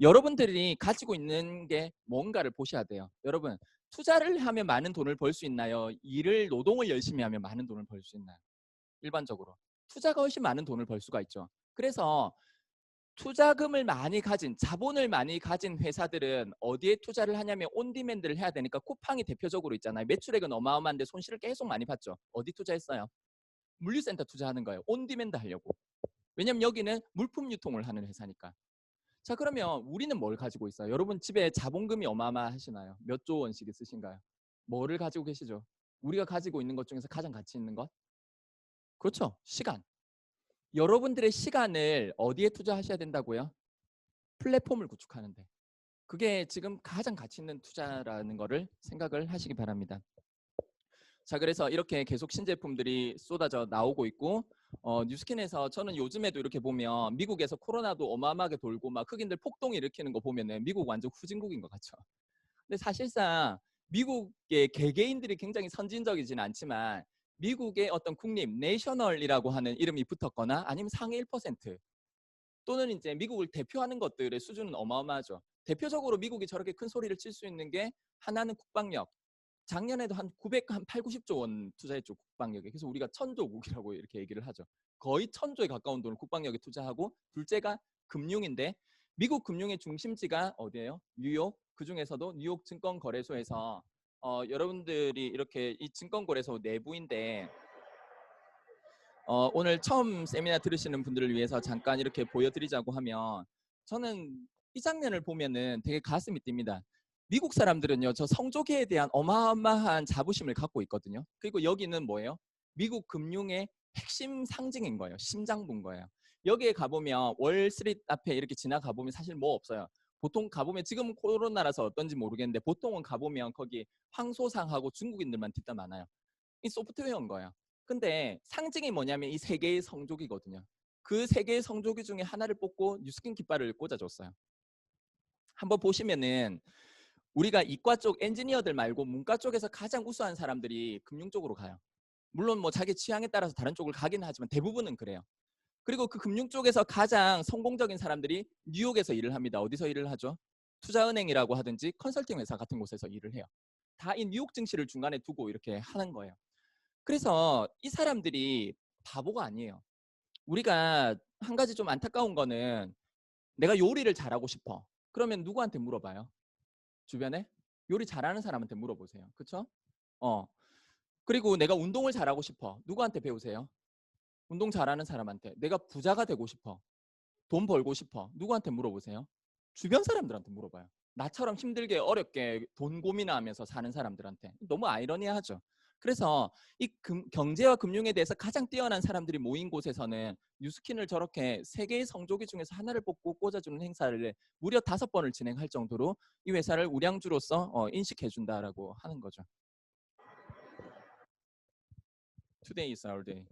여러분들이 가지고 있는 게 뭔가를 보셔야 돼요. 여러분, 투자를 하면 많은 돈을 벌 수 있나요? 노동을 열심히 하면 많은 돈을 벌 수 있나요? 일반적으로 투자가 훨씬 많은 돈을 벌 수가 있죠. 그래서 투자금을 많이 가진, 자본을 많이 가진 회사들은 어디에 투자를 하냐면 온디맨드를 해야 되니까, 쿠팡이 대표적으로 있잖아요. 매출액은 어마어마한데 손실을 계속 많이 봤죠. 어디 투자했어요? 물류센터 투자하는 거예요. 온디맨드 하려고. 왜냐면 여기는 물품 유통을 하는 회사니까. 자, 그러면 우리는 뭘 가지고 있어요? 여러분 집에 자본금이 어마어마하시나요? 몇 조 원씩 있으신가요? 뭐를 가지고 계시죠? 우리가 가지고 있는 것 중에서 가장 가치 있는 것? 그렇죠. 시간. 여러분들의 시간을 어디에 투자하셔야 된다고요? 플랫폼을 구축하는데. 그게 지금 가장 가치 있는 투자라는 거를 생각을 하시기 바랍니다. 자, 그래서 이렇게 계속 신제품들이 쏟아져 나오고 있고, 뉴스킨에서 저는 요즘에도 이렇게 보면 미국에서 코로나도 어마어마하게 돌고 막 흑인들 폭동 일으키는 거 보면은 미국 완전 후진국인 것 같죠. 근데 사실상 미국의 개개인들이 굉장히 선진적이지는 않지만 미국의 어떤 국립, 내셔널이라고 하는 이름이 붙었거나 아니면 상위 1% 또는 이제 미국을 대표하는 것들의 수준은 어마어마하죠. 대표적으로 미국이 저렇게 큰 소리를 칠 수 있는 게, 하나는 국방력. 작년에도 한 8, 90조 원 투자했죠, 국방력에. 그래서 우리가 천조국이라고 이렇게 얘기를 하죠. 거의 천조에 가까운 돈을 국방력에 투자하고, 둘째가 금융인데, 미국 금융의 중심지가 어디예요? 뉴욕. 그 중에서도 뉴욕 증권거래소에서 여러분들이 이렇게 이 증권거래소 내부인데, 오늘 처음 세미나 들으시는 분들을 위해서 잠깐 이렇게 보여드리자고 하면, 저는 이 장면을 보면은 되게 가슴이 뜁니다. 미국 사람들은요, 저 성조기에 대한 어마어마한 자부심을 갖고 있거든요. 그리고 여기는 뭐예요? 미국 금융의 핵심 상징인 거예요. 심장부인 거예요. 여기에 가보면 월스트리트 앞에 이렇게 지나가 보면 사실 뭐 없어요. 보통 가보면, 지금 코로나라서 어떤지 모르겠는데 보통은 가보면 거기 황소상하고 중국인들만 뒷담 많아요. 이 소프트웨어인 거예요. 근데 상징이 뭐냐면 이 세 개의 성조기거든요. 그 세 개의 성조기 중에 하나를 뽑고 뉴스킨 깃발을 꽂아줬어요. 한번 보시면은 우리가 이과 쪽 엔지니어들 말고 문과 쪽에서 가장 우수한 사람들이 금융 쪽으로 가요. 물론 뭐 자기 취향에 따라서 다른 쪽을 가긴 하지만 대부분은 그래요. 그리고 그 금융 쪽에서 가장 성공적인 사람들이 뉴욕에서 일을 합니다. 어디서 일을 하죠? 투자은행이라고 하든지 컨설팅 회사 같은 곳에서 일을 해요. 다 이 뉴욕 증시를 중간에 두고 이렇게 하는 거예요. 그래서 이 사람들이 바보가 아니에요. 우리가 한 가지 좀 안타까운 거는, 내가 요리를 잘하고 싶어. 그러면 누구한테 물어봐요? 주변에? 요리 잘하는 사람한테 물어보세요. 그쵸? 그리고 내가 운동을 잘하고 싶어. 누구한테 배우세요? 운동 잘하는 사람한테. 내가 부자가 되고 싶어. 돈 벌고 싶어. 누구한테 물어보세요? 주변 사람들한테 물어봐요. 나처럼 힘들게 어렵게 돈 고민하면서 사는 사람들한테. 너무 아이러니하죠. 그래서 이 경제와 금융에 대해서 가장 뛰어난 사람들이 모인 곳에서는 뉴스킨을 저렇게 세 개의 성조기 중에서 하나를 뽑고 꽂아주는 행사를 무려 5번을 진행할 정도로 이 회사를 우량주로서 인식해준다라고 하는 거죠. Today is our day.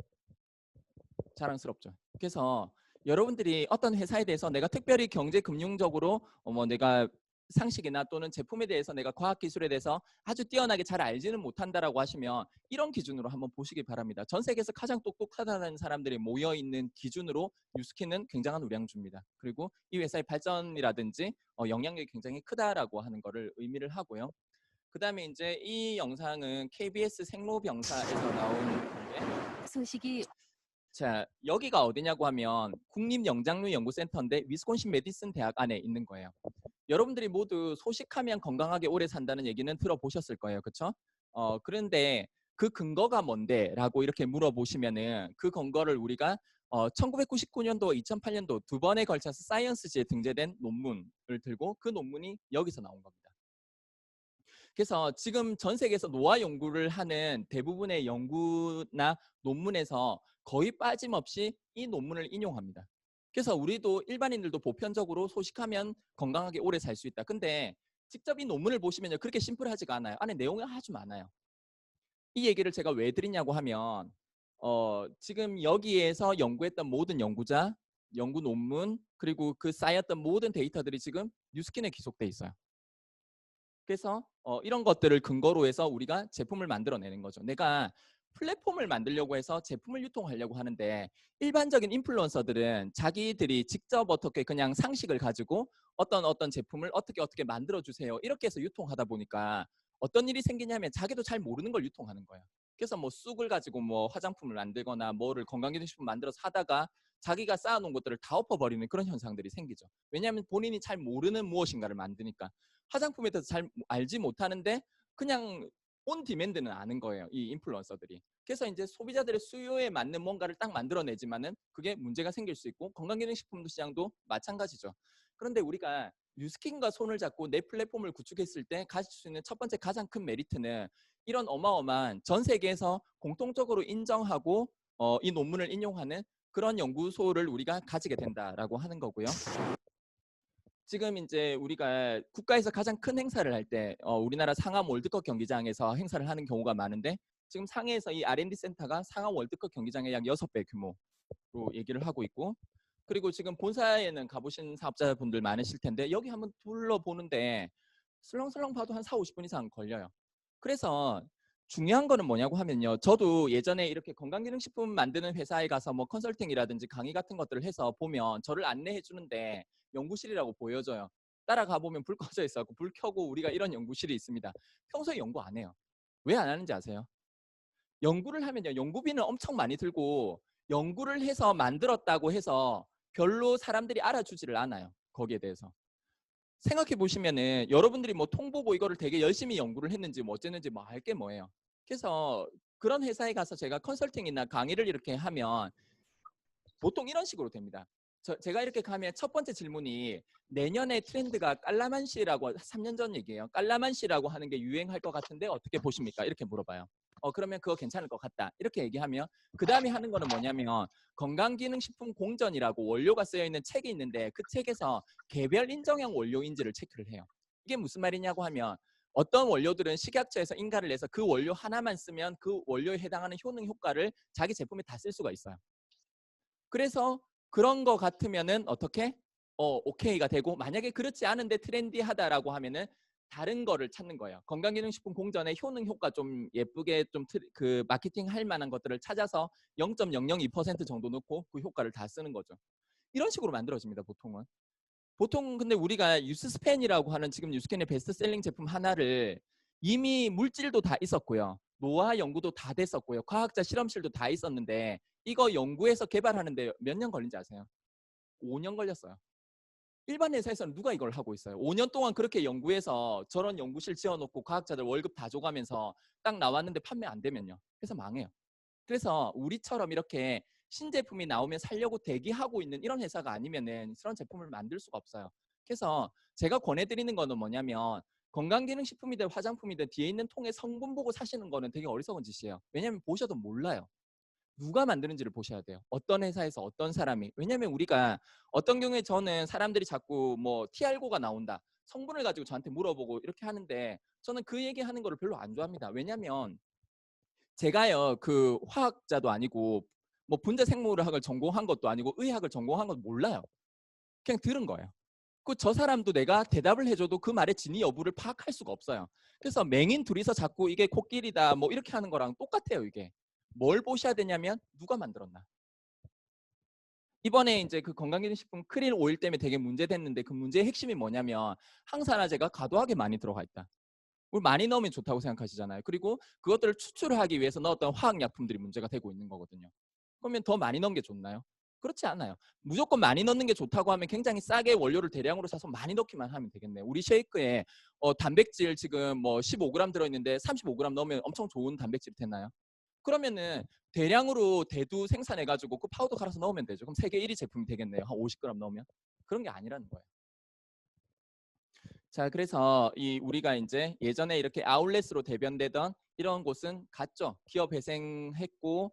자랑스럽죠. 그래서 여러분들이 어떤 회사에 대해서 내가 특별히 경제 금융적으로 뭐 내가 상식이나 또는 제품에 대해서 내가 과학기술에 대해서 아주 뛰어나게 잘 알지는 못한다라고 하시면 이런 기준으로 한번 보시기 바랍니다. 전 세계에서 가장 똑똑하다는 사람들이 모여있는 기준으로 뉴스킨은 굉장한 우량주입니다. 그리고 이 회사의 발전이라든지 영향력이 굉장히 크다라고 하는 거를 의미를 하고요. 그 다음에 이제 이 영상은 KBS 생로병사에서 나온 건데, 소식이 자, 여기가 어디냐고 하면 국립영장류연구센터인데 위스콘신 메디슨 대학 안에 있는 거예요. 여러분들이 모두 소식하면 건강하게 오래 산다는 얘기는 들어보셨을 거예요. 그렇죠? 그런데 그 근거가 뭔데? 라고 이렇게 물어보시면은 그 근거를 우리가 1999년도, 2008년도 두 번에 걸쳐서 사이언스지에 등재된 논문을 들고 그 논문이 여기서 나온 겁니다. 그래서 지금 전 세계에서 노화 연구를 하는 대부분의 연구나 논문에서 거의 빠짐없이 이 논문을 인용합니다. 그래서 우리도 일반인들도 보편적으로 소식하면 건강하게 오래 살 수 있다. 근데 직접 이 논문을 보시면요, 그렇게 심플하지가 않아요. 안에 내용이 아주 많아요. 이 얘기를 제가 왜 드리냐고 하면 지금 여기에서 연구했던 모든 연구자, 연구 논문, 그리고 그 쌓였던 모든 데이터들이 지금 뉴스킨에 기록돼 있어요. 그래서 이런 것들을 근거로 해서 우리가 제품을 만들어내는 거죠. 내가 플랫폼을 만들려고 해서 제품을 유통하려고 하는데 일반적인 인플루언서들은 자기들이 직접 어떻게 그냥 상식을 가지고 어떤 제품을 어떻게 만들어주세요 이렇게 해서 유통하다 보니까 어떤 일이 생기냐면 자기도 잘 모르는 걸 유통하는 거예요. 그래서 뭐 쑥을 가지고 뭐 화장품을 만들거나 뭐를 건강기능식품 만들어서 하다가 자기가 쌓아놓은 것들을 다 엎어버리는 그런 현상들이 생기죠. 왜냐하면 본인이 잘 모르는 무엇인가를 만드니까. 화장품에 대해서 잘 알지 못하는데 그냥 온 디맨드는 아는 거예요. 이 인플루언서들이. 그래서 이제 소비자들의 수요에 맞는 뭔가를 딱 만들어내지만은 그게 문제가 생길 수 있고 건강기능식품 시장도 마찬가지죠. 그런데 우리가 뉴스킨과 손을 잡고 내 플랫폼을 구축했을 때 가질 수 있는 첫 번째 가장 큰 메리트는 이런 어마어마한 전 세계에서 공통적으로 인정하고 이 논문을 인용하는 그런 연구소를 우리가 가지게 된다라고 하는 거고요. 지금 이제 우리가 국가에서 가장 큰 행사를 할 때 우리나라 상암 월드컵 경기장에서 행사를 하는 경우가 많은데 지금 상해에서 이 R&D 센터가 상암 월드컵 경기장의 약 6배 규모로 얘기를 하고 있고, 그리고 지금 본사에는 가보신 사업자분들 많으실 텐데 여기 한번 둘러보는데 슬렁슬렁 봐도 한 40-50분 이상 걸려요. 그래서 중요한 거는 뭐냐고 하면요, 저도 예전에 이렇게 건강기능식품 만드는 회사에 가서 뭐 컨설팅이라든지 강의 같은 것들을 해서 보면 저를 안내해 주는데 연구실이라고 보여져요. 따라가 보면 불 꺼져 있어 갖고 불 켜고 우리가 이런 연구실이 있습니다. 평소에 연구 안 해요. 왜 안 하는지 아세요? 연구를 하면요, 연구비는 엄청 많이 들고 연구를 해서 만들었다고 해서 별로 사람들이 알아주지를 않아요. 거기에 대해서. 생각해 보시면은 여러분들이 뭐 통보고 이거를 되게 열심히 연구를 했는지 뭐 어쨌는지 뭐 알 게 뭐예요. 그래서 그런 회사에 가서 제가 컨설팅이나 강의를 이렇게 하면 보통 이런 식으로 됩니다. 제가 이렇게 가면 첫 번째 질문이 내년의 트렌드가 깔라만시라고 3년 전 얘기예요. 깔라만시라고 하는 게 유행할 것 같은데 어떻게 보십니까? 이렇게 물어봐요. 그러면 그거 괜찮을 것 같다. 이렇게 얘기하면 그 다음에 하는 거는 뭐냐면 건강기능식품 공전이라고 원료가 쓰여 있는 책이 있는데 그 책에서 개별 인정형 원료인지를 체크를 해요. 이게 무슨 말이냐고 하면 어떤 원료들은 식약처에서 인가를 내서 그 원료 하나만 쓰면 그 원료에 해당하는 효능 효과를 자기 제품에 다 쓸 수가 있어요. 그래서 그런 거 같으면은 어떻게? 오케이가 되고, 만약에 그렇지 않은데 트렌디하다라고 하면은 다른 거를 찾는 거예요. 건강기능식품 공전의 효능 효과 좀 예쁘게 좀 그 마케팅 할 만한 것들을 찾아서 0.002% 정도 넣고 그 효과를 다 쓰는 거죠. 이런 식으로 만들어집니다, 보통은. 보통 근데 우리가 뉴스스펜이라고 하는 지금 뉴스캔의 베스트셀링 제품 하나를 이미 물질도 다 있었고요. 노화 연구도 다 됐었고요. 과학자 실험실도 다 있었는데 이거 연구해서 개발하는데 몇 년 걸린지 아세요? 5년 걸렸어요. 일반 회사에서는 누가 이걸 하고 있어요? 5년 동안 그렇게 연구해서 저런 연구실 지어놓고 과학자들 월급 다 줘가면서 딱 나왔는데 판매 안 되면요. 회사 망해요. 그래서 우리처럼 이렇게 신제품이 나오면 살려고 대기하고 있는 이런 회사가 아니면은 그런 제품을 만들 수가 없어요. 그래서 제가 권해드리는 거는 뭐냐면 건강기능식품이든 화장품이든 뒤에 있는 통의 성분 보고 사시는 거는 되게 어리석은 짓이에요. 왜냐면 보셔도 몰라요. 누가 만드는지를 보셔야 돼요. 어떤 회사에서 어떤 사람이. 왜냐면 우리가 어떤 경우에 저는 사람들이 자꾸 뭐 T알고가 나온다. 성분을 가지고 저한테 물어보고 이렇게 하는데 저는 그 얘기하는 거를 별로 안 좋아합니다. 왜냐면 제가요 그 화학자도 아니고 뭐 분자 생물학을 전공한 것도 아니고 의학을 전공한 것도 몰라요. 그냥 들은 거예요. 그 저 사람도 내가 대답을 해줘도 그 말의 진위 여부를 파악할 수가 없어요. 그래서 맹인 둘이서 자꾸 이게 코끼리다 뭐 이렇게 하는 거랑 똑같아요. 이게 뭘 보셔야 되냐면 누가 만들었나. 이번에 이제 그 건강기능식품 크릴 오일 때문에 되게 문제됐는데 그 문제의 핵심이 뭐냐면 항산화제가 과도하게 많이 들어가 있다. 물 많이 넣으면 좋다고 생각하시잖아요. 그리고 그것들을 추출하기 위해서 넣었던 화학약품들이 문제가 되고 있는 거거든요. 그러면 더 많이 넣은 게 좋나요? 그렇지 않아요. 무조건 많이 넣는 게 좋다고 하면 굉장히 싸게 원료를 대량으로 사서 많이 넣기만 하면 되겠네요. 우리 쉐이크에 단백질 지금 뭐 15g 들어있는데 35g 넣으면 엄청 좋은 단백질이 됐나요? 그러면은 대량으로 대두 생산해가지고 그 파우더 갈아서 넣으면 되죠. 그럼 세계 1위 제품이 되겠네요. 한 50g 넣으면. 그런 게 아니라는 거예요. 자, 그래서 이 우리가 이제 예전에 이렇게 아울렛으로 대변되던 이런 곳은 갔죠. 기업 회생했고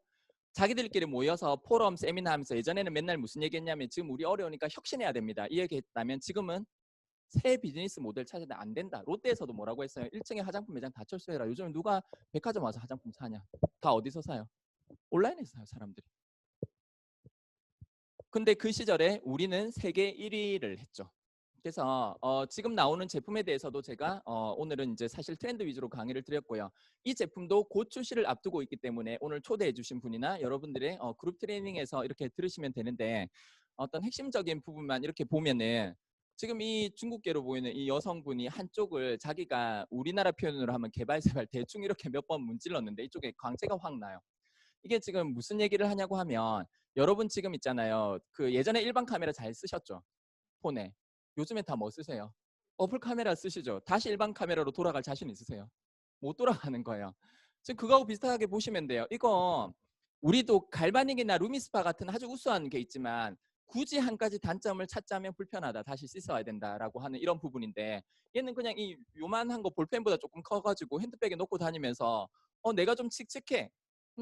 자기들끼리 모여서 포럼, 세미나 하면서 예전에는 맨날 무슨 얘기했냐면 지금 우리 어려우니까 혁신해야 됩니다. 이 얘기했다면 지금은 새 비즈니스 모델 찾아도 안 된다. 롯데에서도 뭐라고 했어요? 1층에 화장품 매장 다 철수해라. 요즘은 누가 백화점 와서 화장품 사냐? 다 어디서 사요? 온라인에서 사요, 사람들이. 근데 그 시절에 우리는 세계 1위를 했죠. 그래서 지금 나오는 제품에 대해서도 제가 오늘은 이제 사실 트렌드 위주로 강의를 드렸고요. 이 제품도 곧 출시를 앞두고 있기 때문에 오늘 초대해 주신 분이나 여러분들의 그룹 트레이닝에서 이렇게 들으시면 되는데 어떤 핵심적인 부분만 이렇게 보면은 지금 이 중국계로 보이는 이 여성분이 한쪽을 자기가 우리나라 표현으로 하면 개발세발 대충 이렇게 몇 번 문질렀는데 이쪽에 광채가 확 나요. 이게 지금 무슨 얘기를 하냐고 하면 여러분 지금 있잖아요. 그 예전에 일반 카메라 잘 쓰셨죠? 폰에. 요즘에 다 뭐 쓰세요? 어플 카메라 쓰시죠? 다시 일반 카메라로 돌아갈 자신 있으세요? 못 돌아가는 거예요. 지금 그거하고 비슷하게 보시면 돼요. 이거 우리도 갈바닉이나 루미스파 같은 아주 우수한 게 있지만 굳이 한 가지 단점을 찾자면 불편하다. 다시 씻어야 된다라고 하는 이런 부분인데 얘는 그냥 이 요만한 거 볼펜보다 조금 커가지고 핸드백에 놓고 다니면서 내가 좀 칙칙해.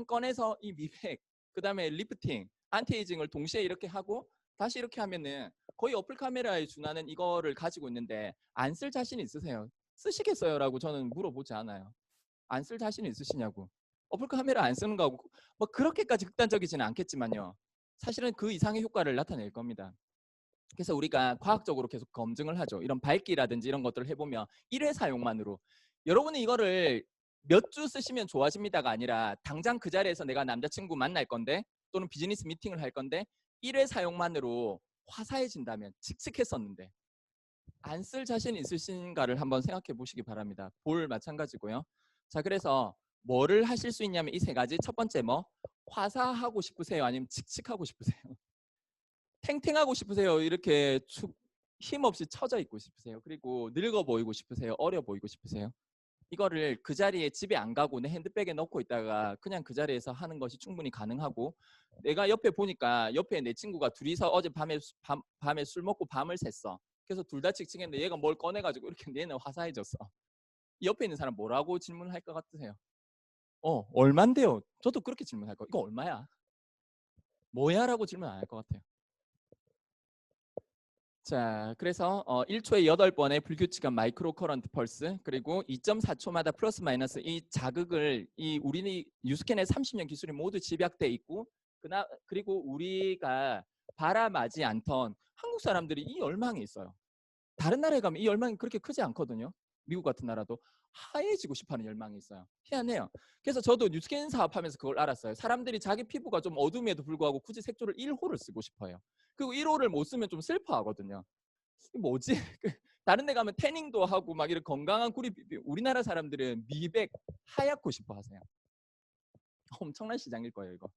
꺼내서 이 미백, 그 다음에 리프팅, 안티에이징을 동시에 이렇게 하고 다시 이렇게 하면은 거의 어플 카메라에 준하는 이거를 가지고 있는데 안 쓸 자신 있으세요? 쓰시겠어요? 라고 저는 물어보지 않아요. 안 쓸 자신 있으시냐고. 어플 카메라 안 쓰는 거하고 뭐 그렇게까지 극단적이지는 않겠지만요. 사실은 그 이상의 효과를 나타낼 겁니다. 그래서 우리가 과학적으로 계속 검증을 하죠. 이런 밝기라든지 이런 것들을 해보면 1회 사용만으로 여러분이 이거를 몇 주 쓰시면 좋아집니다가 아니라 당장 그 자리에서 내가 남자친구 만날 건데 또는 비즈니스 미팅을 할 건데 1회 사용만으로 화사해진다면 칙칙했었는데 안 쓸 자신 있으신가를 한번 생각해 보시기 바랍니다. 볼 마찬가지고요. 자, 그래서 뭐를 하실 수 있냐면 이 세 가지. 첫 번째 뭐 화사하고 싶으세요? 아니면 칙칙하고 싶으세요? 탱탱하고 싶으세요? 이렇게 힘없이 처져 있고 싶으세요? 그리고 늙어 보이고 싶으세요? 어려 보이고 싶으세요? 이거를 그 자리에 집에 안 가고 내 핸드백에 넣고 있다가 그냥 그 자리에서 하는 것이 충분히 가능하고 내가 옆에 보니까 옆에 내 친구가 둘이서 어제 밤에 술 먹고 밤을 샜어. 그래서 둘 다 칙칙했는데 얘가 뭘 꺼내가지고 이렇게 얘는 화사해졌어. 옆에 있는 사람 뭐라고 질문을 할 것 같으세요? 얼만데요? 저도 그렇게 질문할 거예요. 이거 얼마야? 뭐야? 라고 질문 안 할 것 같아요. 자, 그래서 1초에 8번의 불규칙한 마이크로 커런트 펄스 그리고 2.4초마다 플러스 마이너스 이 자극을 우리 유스캔의 30년 기술이 모두 집약돼 있고 그리고 우리가 바람하지 않던 한국 사람들이 이 열망이 있어요. 다른 나라에 가면 이 열망이 그렇게 크지 않거든요. 미국 같은 나라도 하얘지고 싶어하는 열망이 있어요. 희한해요. 그래서 저도 뉴스캔 사업하면서 그걸 알았어요. 사람들이 자기 피부가 좀 어둠에도 불구하고 굳이 색조를 1호를 쓰고 싶어요. 그리고 1호를 못 쓰면 좀 슬퍼하거든요. 뭐지? 다른 데 가면 태닝도 하고 막 이런 건강한 구리 우리나라 사람들은 미백 하얗고 싶어 하세요. 엄청난 시장일 거예요, 이거.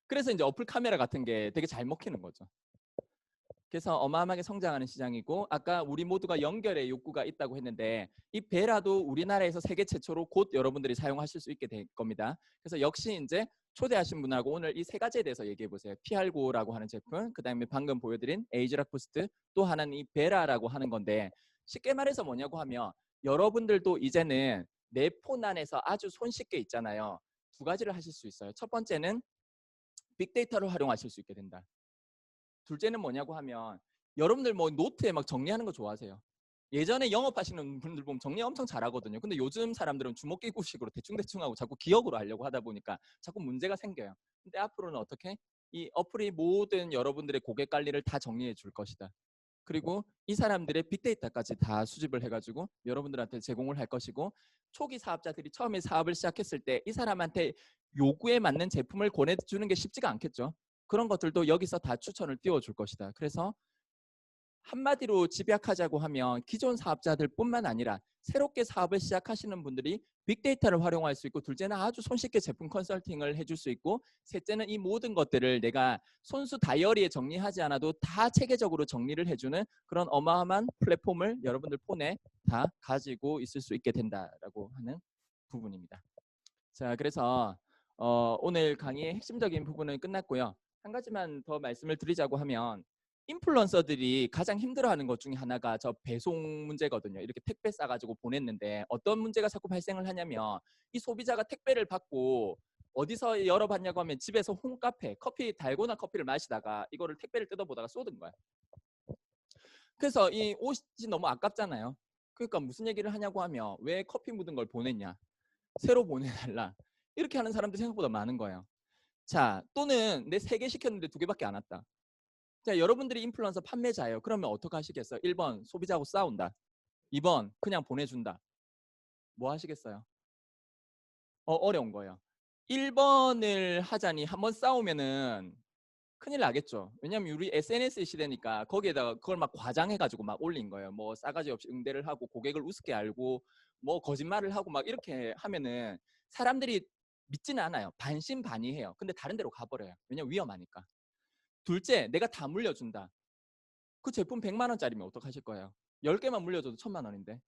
그래서 이제 어플 카메라 같은 게 되게 잘 먹히는 거죠. 그래서 어마어마하게 성장하는 시장이고 아까 우리 모두가 연결의 욕구가 있다고 했는데 이 베라도 우리나라에서 세계 최초로 곧 여러분들이 사용하실 수 있게 될 겁니다. 그래서 역시 이제 초대하신 분하고 오늘 이 세 가지에 대해서 얘기해 보세요. 피알고라고 하는 제품, 그 다음에 방금 보여드린 에이즈락 부스트, 또 하나는 이 베라라고 하는 건데 쉽게 말해서 뭐냐고 하면 여러분들도 이제는 내 폰 안에서 아주 손쉽게 있잖아요. 두 가지를 하실 수 있어요. 첫 번째는 빅데이터를 활용하실 수 있게 된다. 둘째는 뭐냐고 하면 여러분들 뭐 노트에 막 정리하는 거 좋아하세요? 예전에 영업하시는 분들 보면 정리 엄청 잘하거든요. 근데 요즘 사람들은 주먹기구식으로 대충대충 하고 자꾸 기억으로 하려고 하다 보니까 자꾸 문제가 생겨요. 근데 앞으로는 어떻게? 이 어플이 모든 여러분들의 고객 관리를 다 정리해 줄 것이다. 그리고 이 사람들의 빅데이터까지 다 수집을 해가지고 여러분들한테 제공을 할 것이고 초기 사업자들이 처음에 사업을 시작했을 때 이 사람한테 요구에 맞는 제품을 권해주는 게 쉽지가 않겠죠. 그런 것들도 여기서 다 추천을 띄워줄 것이다. 그래서 한마디로 집약하자고 하면 기존 사업자들 뿐만 아니라 새롭게 사업을 시작하시는 분들이 빅데이터를 활용할 수 있고 둘째는 아주 손쉽게 제품 컨설팅을 해줄 수 있고 셋째는 이 모든 것들을 내가 손수 다이어리에 정리하지 않아도 다 체계적으로 정리를 해주는 그런 어마어마한 플랫폼을 여러분들 폰에 다 가지고 있을 수 있게 된다라고 하는 부분입니다. 자, 그래서 오늘 강의의 핵심적인 부분은 끝났고요. 한 가지만 더 말씀을 드리자고 하면 인플루언서들이 가장 힘들어하는 것 중에 하나가 저 배송 문제거든요. 이렇게 택배 싸가지고 보냈는데 어떤 문제가 자꾸 발생을 하냐면 이 소비자가 택배를 받고 어디서 열어봤냐고 하면 집에서 홈카페, 커피 달고나 커피를 마시다가 이거를 택배를 뜯어보다가 쏟은 거야. 그래서 이 옷이 너무 아깝잖아요. 그러니까 무슨 얘기를 하냐고 하면 왜 커피 묻은 걸 보냈냐. 새로 보내달라. 이렇게 하는 사람들이 생각보다 많은 거예요. 자, 또는 내 3개 시켰는데 2개밖에 안 왔다. 자, 여러분들이 인플루언서 판매자예요. 그러면 어떻게 하시겠어요? 1번 소비자하고 싸운다. 2번 그냥 보내준다. 뭐 하시겠어요? 어려운 거예요. 1번을 하자니 한번 싸우면은 큰일 나겠죠. 왜냐면 우리 SNS 시대니까 거기에다가 그걸 막 과장해가지고 막 올린 거예요. 뭐 싸가지 없이 응대를 하고 고객을 우습게 알고 뭐 거짓말을 하고 막 이렇게 하면은 사람들이 믿지는 않아요. 반신반의해요. 근데 다른 데로 가버려요. 왜냐면 위험하니까. 둘째, 내가 다 물려준다. 그 제품 100만 원짜리면 어떡하실 거예요? 10개만 물려줘도 1000만 원인데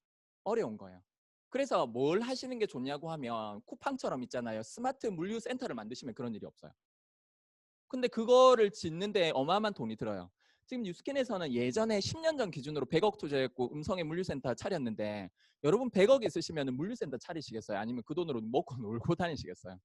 어려운 거예요. 그래서 뭘 하시는 게 좋냐고 하면 쿠팡처럼 있잖아요. 스마트 물류센터를 만드시면 그런 일이 없어요. 근데 그거를 짓는데 어마어마한 돈이 들어요. 지금 뉴스캔에서는 예전에 10년 전 기준으로 100억 투자했고 음성의 물류센터 차렸는데 여러분 100억 있으시면 물류센터 차리시겠어요? 아니면 그 돈으로 먹고 놀고 다니시겠어요?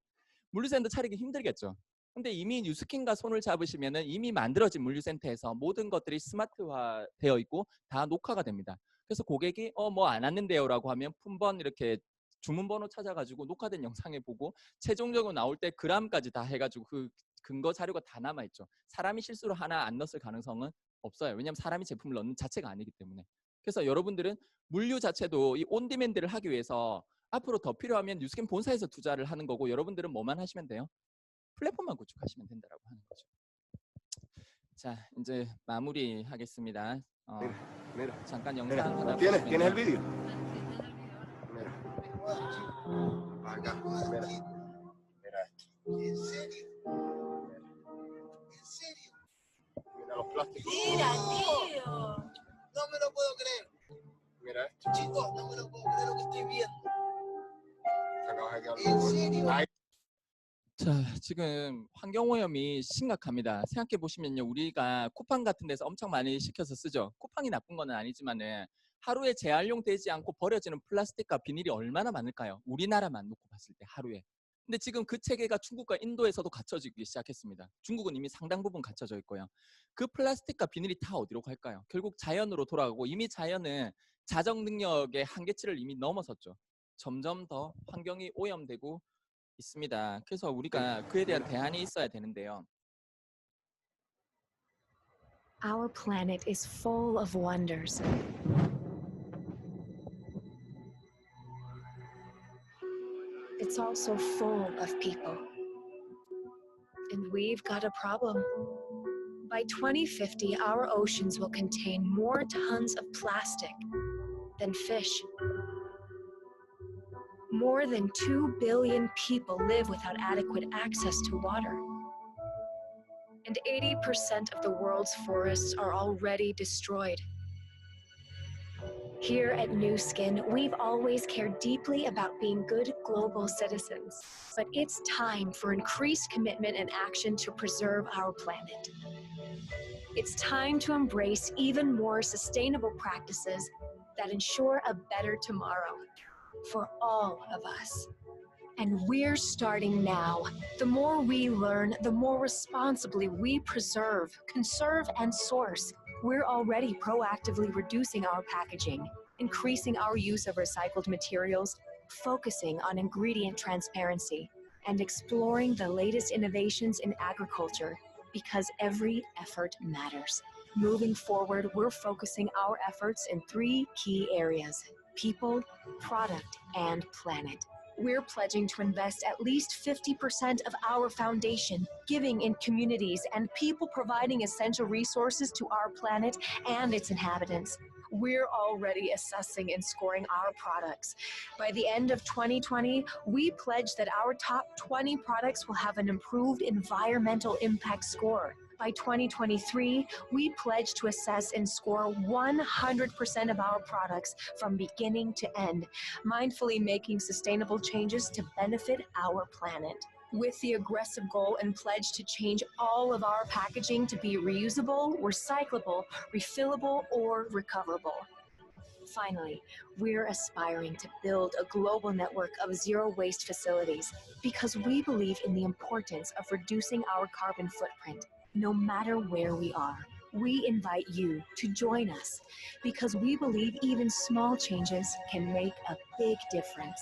물류센터 차리기 힘들겠죠. 근데 이미 뉴스킨과 손을 잡으시면 이미 만들어진 물류센터에서 모든 것들이 스마트화 되어 있고 다 녹화가 됩니다. 그래서 고객이 뭐 안 왔는데요 라고 하면 품번 이렇게 주문번호 찾아가지고 녹화된 영상에 보고 최종적으로 나올 때 그람까지 다 해가지고 그 근거 자료가 다 남아있죠. 사람이 실수로 하나 안 넣었을 가능성은 없어요. 왜냐하면 사람이 제품을 넣는 자체가 아니기 때문에. 그래서 여러분들은 물류 자체도 이 온디맨드를 하기 위해서 앞으로 더 필요하면 뉴스캠 본사에서 투자를 하는 거고 여러분들은 뭐만 하시면 돼요? 플랫폼만 구축하시면 된다라고 하는 거죠. 자, 이제 마무리하겠습니다. 잠깐 영상 하나 ¿Tienes el 보시면요. vídeo? Mira. Acá, mira. Mira esto. ¿En serio? ¿En serio? Mira los plásticos. Mira, tío. No me lo puedo creer. Mira esto. Chicos, no me lo puedo creer lo que estoy viendo. Acabas de quedar ¿En serio? Ahí. 자, 지금 환경오염이 심각합니다. 생각해 보시면요, 우리가 쿠팡 같은 데서 엄청 많이 시켜서 쓰죠. 쿠팡이 나쁜 건 아니지만은 하루에 재활용되지 않고 버려지는 플라스틱과 비닐이 얼마나 많을까요? 우리나라만 놓고 봤을 때 하루에. 근데 지금 그 체계가 중국과 인도에서도 갖춰지기 시작했습니다. 중국은 이미 상당 부분 갖춰져 있고요. 그 플라스틱과 비닐이 다 어디로 갈까요? 결국 자연으로 돌아가고 이미 자연은 자정 능력의 한계치를 이미 넘어섰죠. 점점 더 환경이 오염되고 있습니다. 그래서 우리가 그에 대한 대안이 있어야 되는데요. Our planet is full of wonders. It's also full of people. And we've got a problem. By 2050, our oceans will contain more tons of plastic than fish. More than 2 billion people live without adequate access to water. And 80% of the world's forests are already destroyed. Here at Nu Skin, we've always cared deeply about being good global citizens. But it's time for increased commitment and action to preserve our planet. It's time to embrace even more sustainable practices that ensure a better tomorrow for all of us. And we're starting now. The more we learn, the more responsibly we preserve, conserve, and source. We're already proactively reducing our packaging, increasing our use of recycled materials, focusing on ingredient transparency, and exploring the latest innovations in agriculture, because every effort matters. Moving forward, we're focusing our efforts in 3 key areas: people, product, and planet. We're pledging to invest at least 50% of our foundation, giving in communities and people providing essential resources to our planet and its inhabitants. We're already assessing and scoring our products. By the end of 2020, we pledge that our top 20 products will have an improved environmental impact score. By 2023, we pledge to assess and score 100% of our products from beginning to end, mindfully making sustainable changes to benefit our planet. With the aggressive goal and pledge to change all of our packaging to be reusable, recyclable, refillable, or recoverable. Finally, we're aspiring to build a global network of zero waste facilities because we believe in the importance of reducing our carbon footprint, no matter where we are. We invite you to join us because we believe even small changes can make a big difference.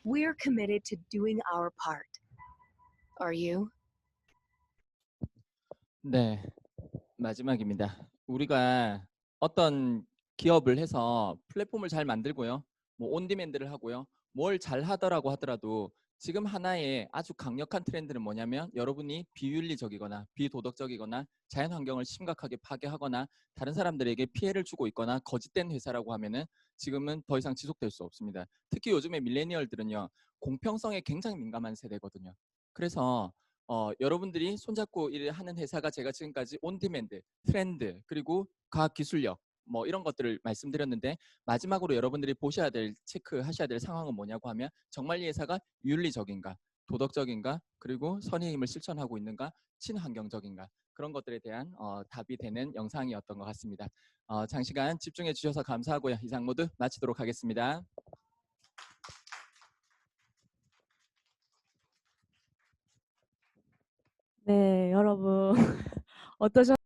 We're committed to doing our part. Are you? 네, 마지막입니다. 우리가 어떤 기업을 해서 플랫폼을 잘 만들고요. 뭐 온디맨드를 하고요. 뭘 잘 하더라고 하더라도 지금 하나의 아주 강력한 트렌드는 뭐냐면 여러분이 비윤리적이거나 비도덕적이거나 자연환경을 심각하게 파괴하거나 다른 사람들에게 피해를 주고 있거나 거짓된 회사라고 하면은 지금은 더 이상 지속될 수 없습니다. 특히 요즘에 밀레니얼들은요. 공평성에 굉장히 민감한 세대거든요. 그래서 여러분들이 손잡고 일을 하는 회사가 제가 지금까지 온디맨드, 트렌드, 그리고 과학기술력 뭐 이런 것들을 말씀드렸는데 마지막으로 여러분들이 보셔야 될, 체크하셔야 될 상황은 뭐냐고 하면 정말 이 회사가 윤리적인가, 도덕적인가, 그리고 선의의 힘을 실천하고 있는가, 친환경적인가 그런 것들에 대한 답이 되는 영상이었던 것 같습니다. 장시간 집중해 주셔서 감사하고요. 이상 모두 마치도록 하겠습니다. 네, 여러분 어떠셨